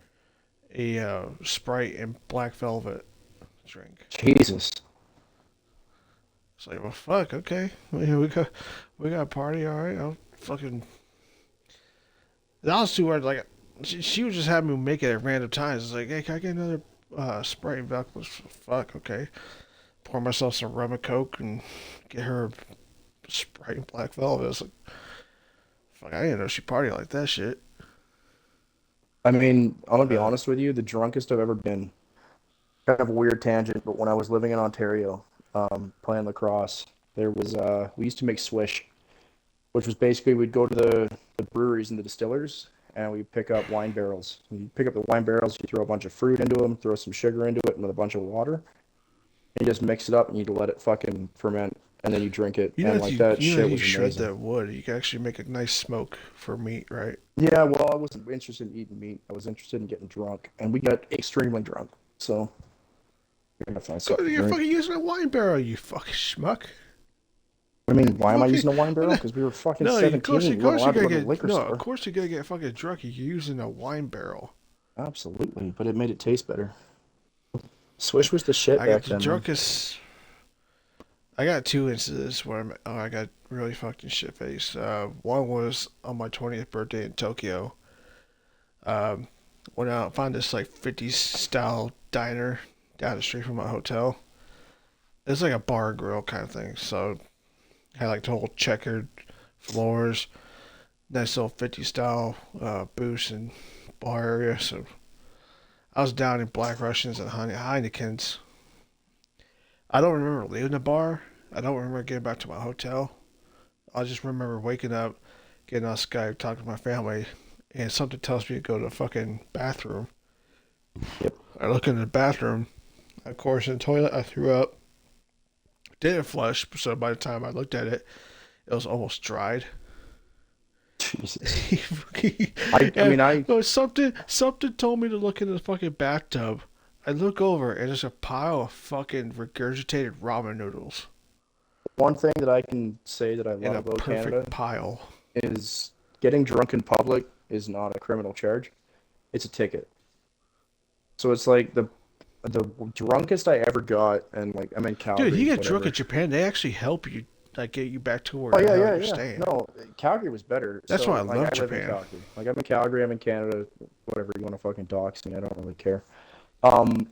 a Sprite and black velvet drink. Jesus. It's like, well, fuck, okay, we got a party, all right. I'll fucking. That was too hard. Like, she would just have me make it at random times. It's like, hey, can I get another Sprite and velvet? Fuck, okay. Pour myself some rum and coke and get her a Sprite and black velvet. It's like, fuck, I didn't know she partied like that shit. I mean, I'm gonna be Uh, honest with you. The drunkest I've ever been. Kind of a weird tangent, but when I was living in Ontario, playing lacrosse, there was we used to make swish, which was basically we'd go to the breweries and the distillers, and we pick up wine barrels. You pick up the wine barrels, you throw a bunch of fruit into them, throw some sugar into it, and with a bunch of water, and you just mix it up and you let it fucking ferment, and then you drink it, you know, and if like you that you know, shit if you was shred amazing. that wood, you can actually make a nice smoke for meat, right? Yeah, well, I wasn't interested in eating meat. I was interested in getting drunk, and we got extremely drunk. So we're gonna find Go, something to you're drink. fucking using a wine barrel, you fucking schmuck. I mean, why am I Fucking using a wine barrel? what? Because we were fucking No, of course, 17. of We weren't course you allowed to gotta go to the get liquor no. Of store. course you gotta get fucking drunk. You're using a wine barrel. Absolutely, but it made it taste better. Swish was the shit I got back the then, man. drunkest. I got two incidents where I got really fucking shit faced. One was on my 20th birthday in Tokyo. Um, went out found this like 50s style diner down the street from my hotel. It's like a bar and grill kind of thing. So had like the whole checkered floors, nice little 50 style booths and bar area. So I was down in Black Russians and Heinekens. I don't remember leaving the bar. I don't remember getting back to my hotel. I just remember waking up, getting on Skype, talking to my family, and something tells me to go to the fucking bathroom. Yep. I look in the bathroom. Of course, in the toilet, I threw up. Didn't flush, so by the time I looked at it, it was almost dried. Jesus. I And mean, I something told me to look in the fucking bathtub. I look over and there's a pile of fucking regurgitated ramen noodles one thing that I can say that I in love a about Canada perfect pile. is getting drunk in public is not a criminal charge. It's a ticket. So it's like the drunkest I ever got, and like I'm in Dude, you Calgary, get drunk whatever. at Japan, they actually help you like get you back to where Oh the yeah, hell yeah, you're yeah. staying. No, Calgary was better. That's why I So like love I live in Japan. Calgary. Like I'm in Calgary, I'm in Canada, whatever you want to fucking dox me, I don't really care. Um,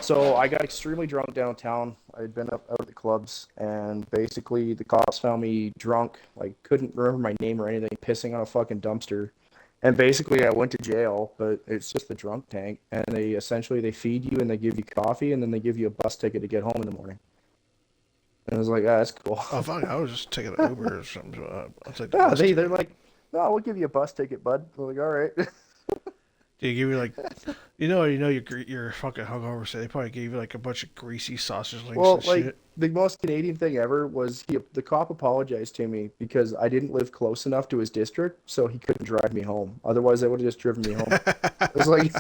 so I got extremely drunk downtown. I'd been up out at the clubs, and basically the cops found me drunk, like couldn't remember my name or anything, pissing on a fucking dumpster. And basically I went to jail, but it's just the drunk tank, and they feed you and they give you coffee and then they give you a bus ticket to get home in the morning. And I was like, ah, that's cool. Oh fuck, I was just taking an Uber or something. So I'll take the Yeah, bus they're ticket. like, no, we'll give you a bus ticket, bud. I'm like, all right. They give you like, you're fucking hungover, so they probably gave you like a bunch of greasy sausage links Well, and like shit. the most Canadian thing ever was the cop apologized to me because I didn't live close enough to his district, so he couldn't drive me home. Otherwise, I would have just driven me home. It was like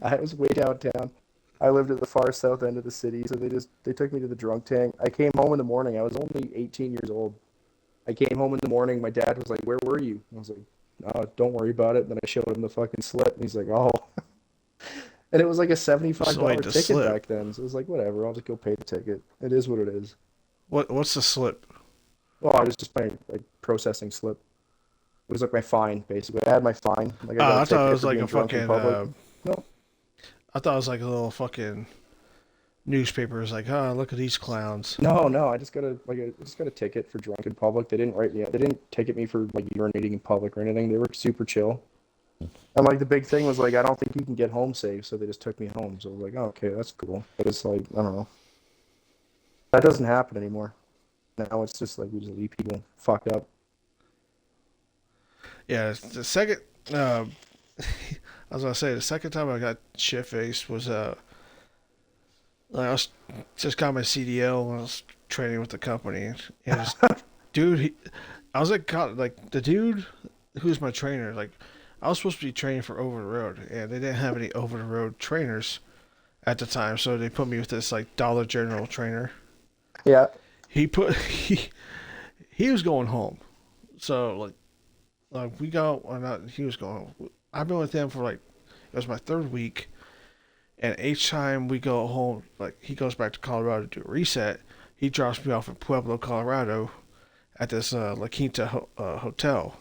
I was way downtown. I lived at the far south end of the city, so they took me to the drunk tank. I came home in the morning. I was only 18 years old. I came home in the morning. My dad was like, "Where were you?" I was like, "Don't worry about it." And then I showed him the fucking slip, and he's like, "Oh." And it was like a $75 So wait, the ticket slip. back then. So it was like, whatever, I'll just go pay the ticket. It is what it is. What's the slip? Well, I was just paying like processing slip. It was like my fine, basically. I had my fine. Like I got a I thought it ticket was for like being a drunk in fucking. public. No. I thought it was like a little fucking newspaper. It's like, oh, look at these clowns. No, I just got a ticket for drunk in public. They didn't write me. They didn't ticket me for like urinating in public or anything. They were super chill. And like the big thing was like I don't think you can get home safe, so they just took me home. So I was like, oh, okay, that's cool. But it's like I don't know. That doesn't happen anymore. Now it's just like we just leave people fucked up. Yeah, the second. I was gonna say the second time I got shit faced was like I was just got my CDL when I was training with the company, and this dude, I was like the dude who's my trainer. Like I was supposed to be training for over the road, and they didn't have any over the road trainers at the time, so they put me with this like Dollar General trainer. Yeah. He put he was going home, so like we go or not. He was going. I've been with him for like it was my third week, and each time we go home, like he goes back to Colorado to do a reset. He drops me off in Pueblo, Colorado, at this La Quinta hotel.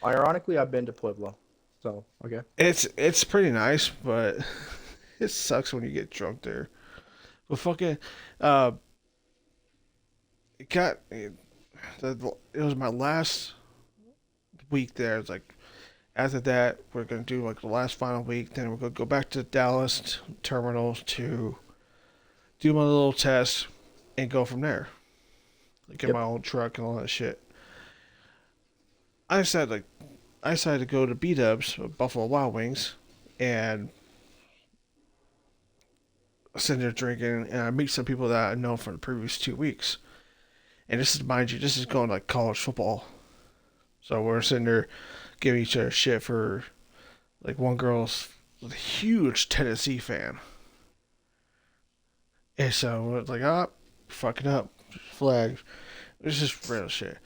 Ironically, I've been to Pueblo, so okay. It's pretty nice, but it sucks when you get drunk there. But fucking, uh, it got it, it was my last week there. It's like after that, we're gonna do like the last final week. Then we're gonna go back to Dallas terminal to do my little test and go from there. Like get Yep. my own truck and all that shit. I decided like I decided to go to B Dubs, Buffalo Wild Wings, and sitting there drinking, and I meet some people that I know from the previous 2 weeks. And this is, mind you, this is going like college football. So we're sitting there giving each other shit for like one girl's a huge Tennessee fan. And so we're like, fucking up, flag. This is real shit.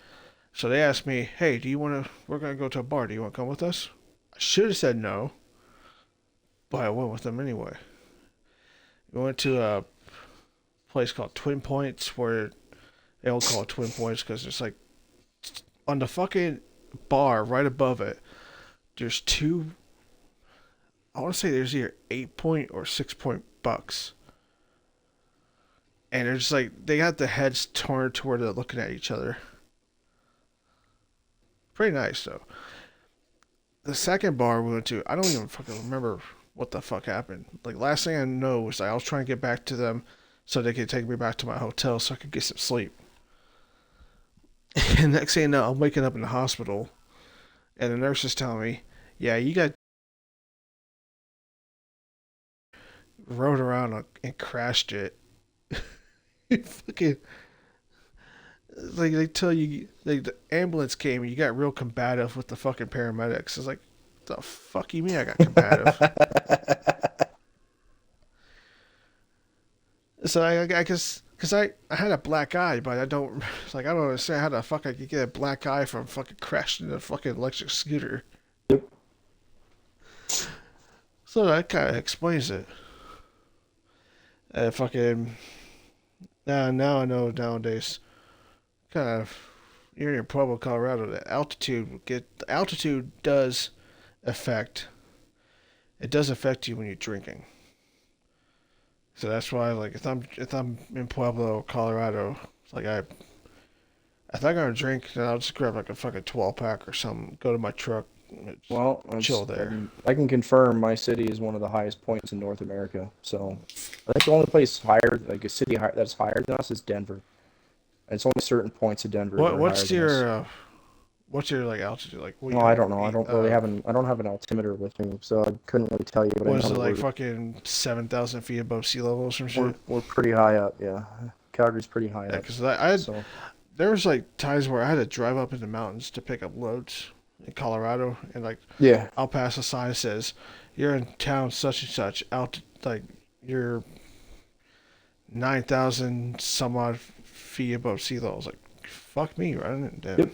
So they asked me, hey, we're going to go to a bar. Do you want to come with us? I should have said no, but I went with them anyway. We went to a place called Twin Points where they all call it Twin Points because it's like on the fucking bar right above it, there's two, I want to say there's either 8 point or 6 point bucks. And they're just like, they got the heads turned to where they're looking at each other. Pretty nice though. The second bar we went to, I don't even fucking remember what the fuck happened. Like last thing I know was like I was trying to get back to them so they could take me back to my hotel so I could get some sleep. And next thing you know, I'm waking up in the hospital, and the nurse is telling me, "Yeah, you got rode around and crashed it." Fucking like they tell you, like the ambulance came and you got real combative with the fucking paramedics. It's like, the fuck you mean I got combative? So I guess because I had a black eye, but I don't like I don't understand how the fuck I could get a black eye from fucking crashing a fucking electric scooter. Yep. So that kind of explains it. Fucking now I know nowadays. Kind of you're in Pueblo, Colorado. The altitude does affect it does affect you when you're drinking. So that's why like if I'm in Pueblo, Colorado, it's like if I'm gonna drink, then I'll just grab like a fucking 12 pack or something. Go to my truck, and just Well, chill there. I can confirm my city is one of the highest points in North America. So I think the only place higher, like a city that's higher than us, is Denver. And it's only certain points of Denver that What are higher what's than us. your what's your like altitude? Like what No, like I don't know. I don't have an altimeter with me, so I couldn't really tell you. But I what is know it that like fucking 7,000 feet above sea level or some shit? we're pretty high up. Yeah, Calgary's pretty high Yeah, up. because I had So there was like times where I had to drive up in the mountains to pick up loads in Colorado, and like yeah, I'll pass a sign that says you're in town such and such out like you're 9,000 some odd feet above sea level. I was like, fuck me, right? Then yep.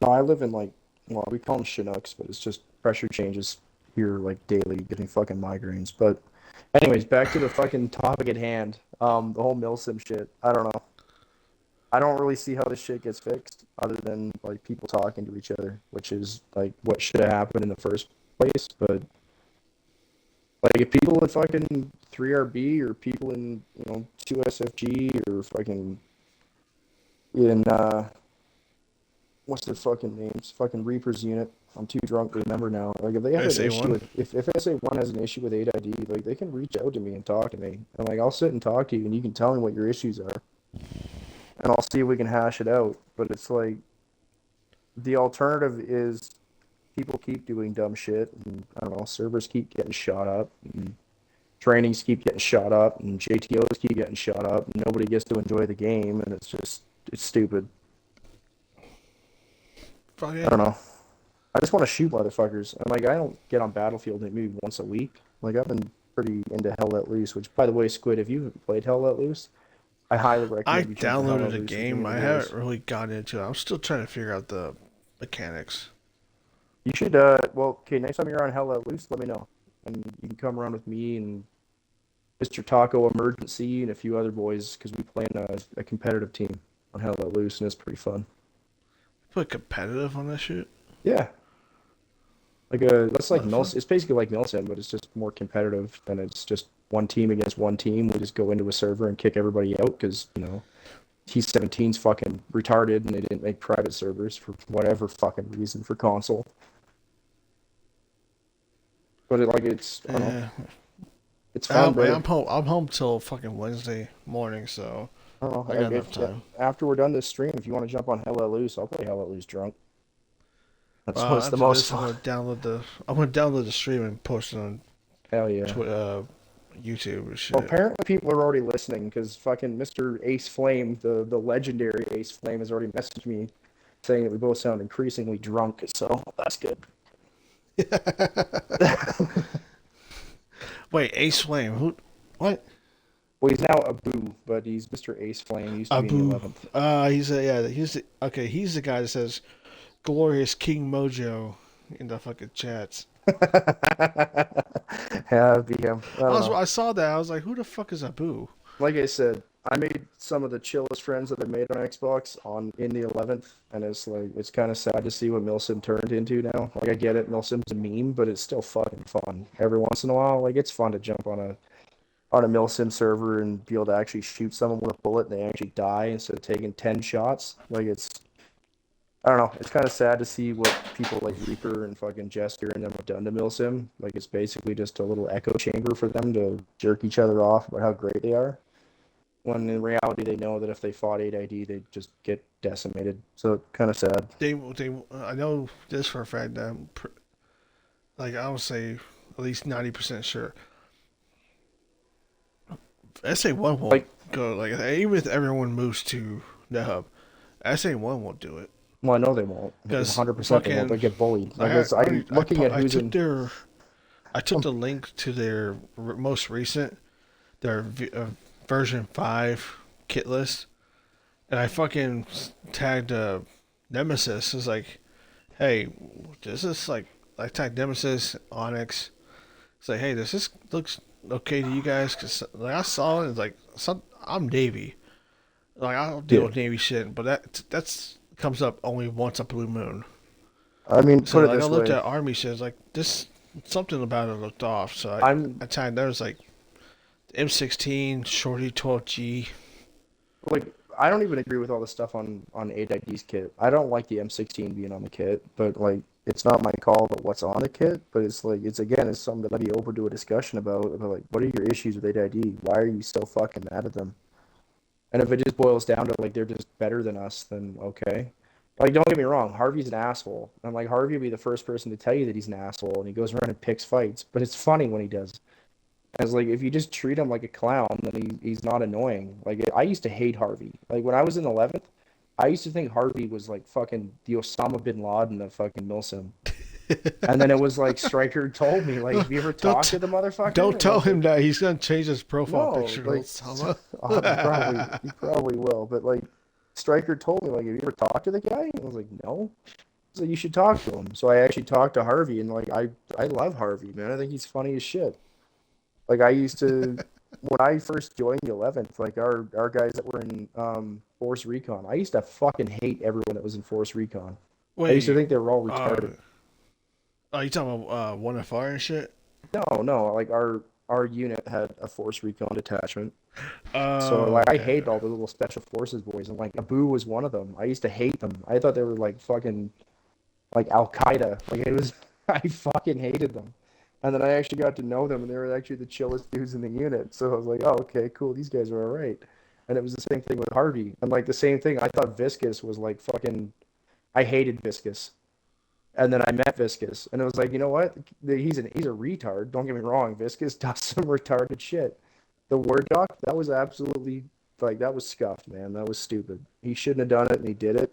No, I live in like, well, we call them Chinooks, but it's just pressure changes here like daily, getting fucking migraines. But anyways, back to the fucking topic at hand. The whole Milsim shit. I don't know. I don't really see how this shit gets fixed other than like people talking to each other, which is like what should have happened in the first place. But like if people in fucking 3RB or people in, 2SFG or fucking in what's their fucking names? Fucking Reaper's unit. I'm too drunk to remember now. Like if they have an issue SA1. with if SA1 has an issue with 8ID, like they can reach out to me and talk to me. And like I'll sit and talk to you and you can tell me what your issues are. And I'll see if we can hash it out. But it's like the alternative is people keep doing dumb shit and I don't know, servers keep getting shot up and trainings keep getting shot up and JTOs keep getting shot up and nobody gets to enjoy the game and it's stupid. I Fucking don't know. I just want to shoot motherfuckers. And like I don't get on Battlefield maybe once a week. Like I've been pretty into Hell Let Loose, which by the way, Squid, if you haven't played Hell Let Loose, I highly I recommend you jump on Hell downloaded Let a Loose with me game. and the I haven't boys. really gotten into it. I'm still trying to figure out the mechanics. You should well, okay, next time you're on Hell Let Loose, let me know. And you can come around with me and Mr. Taco Emergency and a few other boys because we play in a competitive team on Hell Let Loose and it's pretty fun. Put competitive on this shit. Yeah. That's like Motherfucker. Milsim. It's basically like Milsim, but it's just more competitive than it's just one team against one team. We just go into a server and kick everybody out because T17's fucking retarded and they didn't make private servers for whatever fucking reason for console. But I don't know, Yeah. it's fun, I'm brother. home. I'm home till fucking Wednesday morning, so I don't know. I got enough time. After we're done this stream, if you want to jump on Hella Loose, I'll play Hella Loose drunk. That's what's the After most this, fun. I'm gonna download the stream and post it on Hell yeah. YouTube and Well, shit. apparently people are already listening because fucking Mr. Ace Flame, the legendary Ace Flame, has already messaged me saying that we both sound increasingly drunk. So that's good. Wait, Ace Flame. Who? What? Well, he's now Abu, but he's Mr. Ace Flame. He used to be in the Abu. 11th. He's the guy that says glorious King Mojo in the fucking chats. Yeah, it'd be him. I don't know. I saw that. I was like, who the fuck is Abu? Like I said, I made some of the chillest friends that I've made on Xbox in the 11th, and it's kind of sad to see what Milsim turned into now. Like I get it, Milsim's a meme, but it's still fucking fun. Every once in a while, like it's fun to jump on a Milsim server and be able to actually shoot someone with a bullet and they actually die instead of taking 10 shots. Like I don't know. It's kind of sad to see what people like Reaper and fucking Jester and them have done to Milsim. Like it's basically just a little echo chamber for them to jerk each other off about how great they are. when in reality they know that if they fought 8ID, they'd just get decimated. So kind of sad. I know this for a fact that like I would say at least 90% sure SA1 won't Like, go. Like even if everyone moves to the hub, SA1 won't do it well, I know they won't. because 100% they won't. They fucking get bullied. Like, it's, I already I'm looking at I who's took in. their I took Um, the link to their most recent their version 5 kit list, and I fucking tagged Nemesis. Is like, hey, this is like I tagged Nemesis, Onyx. It's like, hey, does this looks okay to you guys? Cause like I saw it, it's like I'm Navy. Like I don't deal yeah. with Navy shit, but that's comes up only once a blue moon. I mean, So put it like I this looked way. at Army shit, it's like this something about it looked off. So I'm I tagged there was like M16, Shorty 12G. like, I don't even agree with all the stuff on 8ID's kit. I don't like the M16 being on the kit, but like, it's not my call about what's on the kit. But it's like, it's again, it's something that I'd be open to a discussion about like, what are your issues with 8ID? Why are you so fucking mad at them? And if it just boils down to like they're just better than us, then okay. Like, don't get me wrong, Harvey's an asshole. And like, Harvey will be the first person to tell you that he's an asshole, and he goes around and picks fights. But it's funny when he does. As like, if you just treat him like a clown, then he's not annoying. Like, I used to hate Harvey. Like when I was in 11th, I used to think Harvey was like fucking the Osama bin Laden of fucking Milsim. And then it was like Stryker told me, like, have you ever talked don't to the motherfucker? don't And I tell was him like, that he's gonna change his profile no, picture to like, Osama. he probably will. But like, Stryker told me, like, have you ever talked to the guy? And I was like, no. So you should talk to him. So I actually talked to Harvey, and like, I love Harvey, man. I think he's funny as shit. Like, I used to, when I first joined the 11th, like our guys that were in Force Recon, I used to fucking hate everyone that was in Force Recon. I used to Wait, think they were all uh, retarded. are you talking about one FR and shit? No, no, like our unit had a Force Recon detachment. So Oh, like, I okay. hate all the little special forces boys, and like Abu was one of them. I used to hate them. I thought they were like fucking like Al Qaeda. Like, it was, I fucking hated them. And then I actually got to know them, and they were actually the chillest dudes in the unit. So I was like, oh, okay, cool. These guys are all right. And it was the same thing with Harvey. And like the same thing, I thought Viscus was like fucking. I hated Viscus. And then I met Viscus, and it was like, you know what? He's a retard. Don't get me wrong. Viscus does some retarded shit. The Word Doc, that was absolutely like, that was scuffed, man. That was stupid. He shouldn't have done it, and he did it,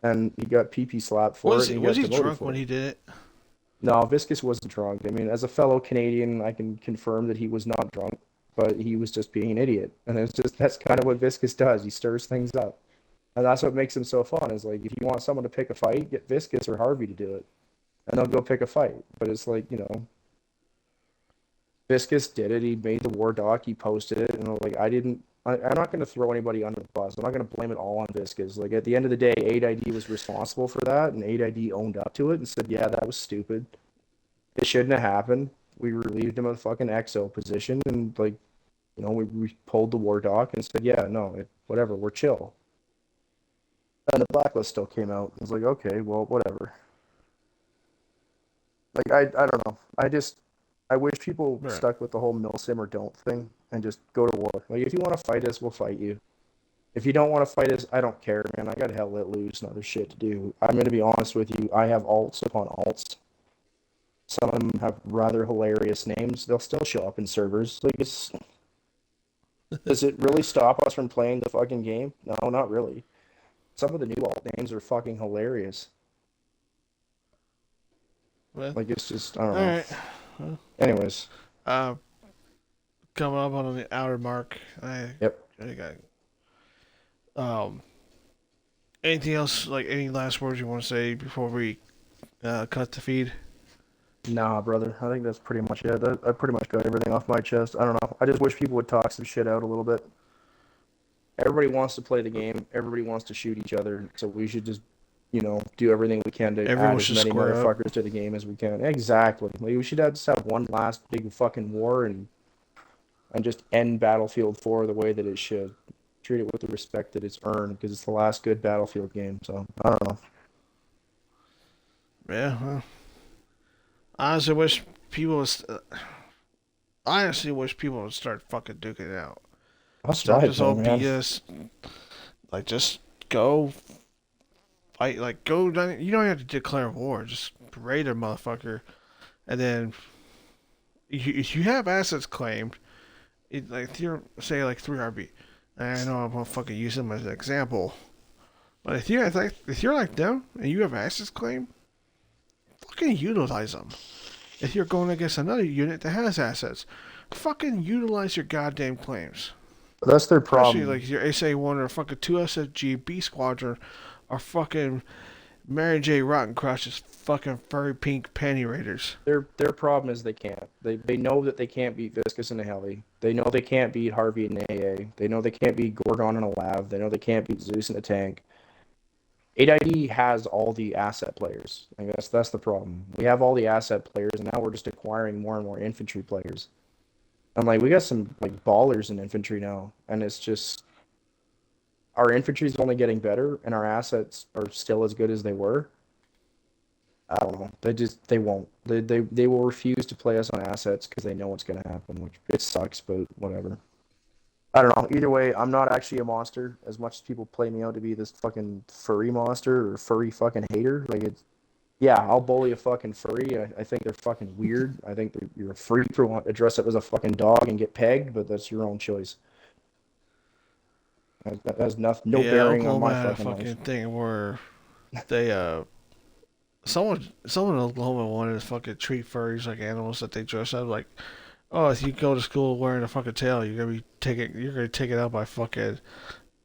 and he got PP slapped for it, and he Was got he demoted drunk for when it. he did it? No, Viscus wasn't drunk. I mean, as a fellow Canadian, I can confirm that he was not drunk, but he was just being an idiot. And it's just, that's kind of what Viscus does. He stirs things up. And that's what makes him so fun, is like, if you want someone to pick a fight, get Viscus or Harvey to do it. And they'll go pick a fight. But it's like, Viscus did it. He made the war doc. He posted it. And like, I'm not going to throw anybody under the bus. I'm not going to blame it all on Viscus. Like, at the end of the day, 8ID was responsible for that. And 8ID owned up to it and said, yeah, that was stupid. It shouldn't have happened. We relieved him of the fucking XO position, and like, we pulled the war doc and said, yeah, no, whatever, we're chill. And the blacklist still came out. I was like, okay, well, whatever. Like, I don't know. I wish people Right. stuck with the whole Milsim or don't thing and just go to war. Like, if you want to fight us, we'll fight you. If you don't want to fight us, I don't care, man. I got hell let loose and other shit to do. I'm going to be honest with you. I have alts upon alts. Some of them have rather hilarious names. They'll still show up in servers. Like, does it really stop us from playing the fucking game? No, not really. Some of the new alt names are fucking hilarious. Well, Like, it's just, I don't all know. right. Well, Anyways, uh, coming up on the hour mark. yep. I got um. Anything else? Like any last words you want to say before we cut the feed? Nah, brother. I think that's pretty much it. I pretty much got everything off my chest. I don't know. I just wish people would talk some shit out a little bit. Everybody wants to play the game. Everybody wants to shoot each other. So we should just, do everything we can to add Everyone as should many square up. motherfuckers to the game as we can. Exactly. Like, we should just have one last big fucking war and just end Battlefield 4 the way that it should. Treat it with the respect that it's earned, because it's the last good Battlefield game. So I don't know. Yeah. Well, I honestly wish people. Was, I honestly wish people would start fucking duking it out. That's Stop what I this think, all man. BS. Like, just go fight. Like, go down. You don't have to declare war. Just raid a motherfucker, and then if you have assets claimed, like if you're say like 3RB. I know I'm gonna fucking use them as an example, but if you're like them and you have assets claimed, fucking utilize them. If you're going against another unit that has assets, fucking utilize your goddamn claims. But that's their Especially problem. like your SA1 or fucking 2 SFG B Squadron are fucking Mary J. Rotten Crotch's fucking furry pink panty raiders. Their problem is they can't. They know that they can't beat Viscus and a Heli. They know they can't beat Harvey and AA. They know they can't beat Gorgon and a Lav. They know they can't beat Zeus and a tank. 8ID has all the asset players. I guess that's the problem. We have all the asset players, and now we're just acquiring more and more infantry players. And like we got some like ballers in infantry now, and it's just our infantry is only getting better, and our assets are still as good as they were. I don't know. They won't. They will refuse to play us on assets because they know what's gonna happen, which it sucks, but whatever. I don't know. Either way, I'm not actually a monster as much as people play me out to be this fucking furry monster or furry fucking hater. Like it's yeah, I'll bully a fucking furry. I think they're fucking weird. I think you're a freak for wanting to dress up as a fucking dog and get pegged, but that's your own choice. That has no Yeah, bearing on Oklahoma my had a fucking life. fucking thing where they someone in Oklahoma wanted to fucking treat furries like animals that they dress up like. Oh, if you go to school wearing a fucking tail, you're gonna take it out by fucking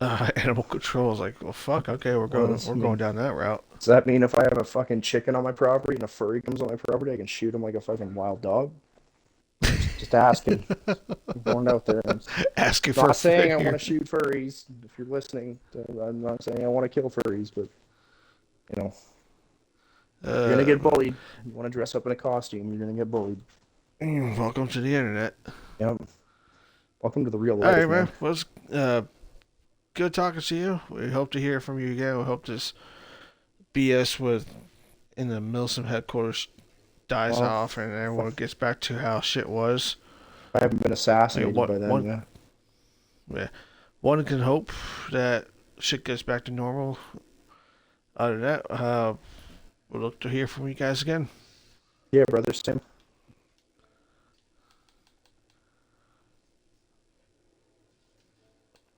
animal control. It's like, well, fuck. Okay, What we're I going mean, down that route. does that mean if I have a fucking chicken on my property and a furry comes on my property, I can shoot him like a fucking wild dog? Just asking. I'm going out there. I'm Asking for a not saying I want favor. to shoot furries. If you're listening, I'm not saying I want to kill furries, but you know, you're gonna get Um, bullied. You want to dress up in a costume, you're gonna get bullied. Welcome to the internet. Yep. Welcome to the real All right, life, man. man. Well, it's good talking to you. We hope to hear from you again. We hope this BS with in the Milsim headquarters dies Well, off and everyone gets back to how shit was. I haven't been Like assassinated by what then, one yeah. yeah, one can hope that shit gets back to normal. Other than that, we'll look to hear from you guys again. Yeah, brother, same.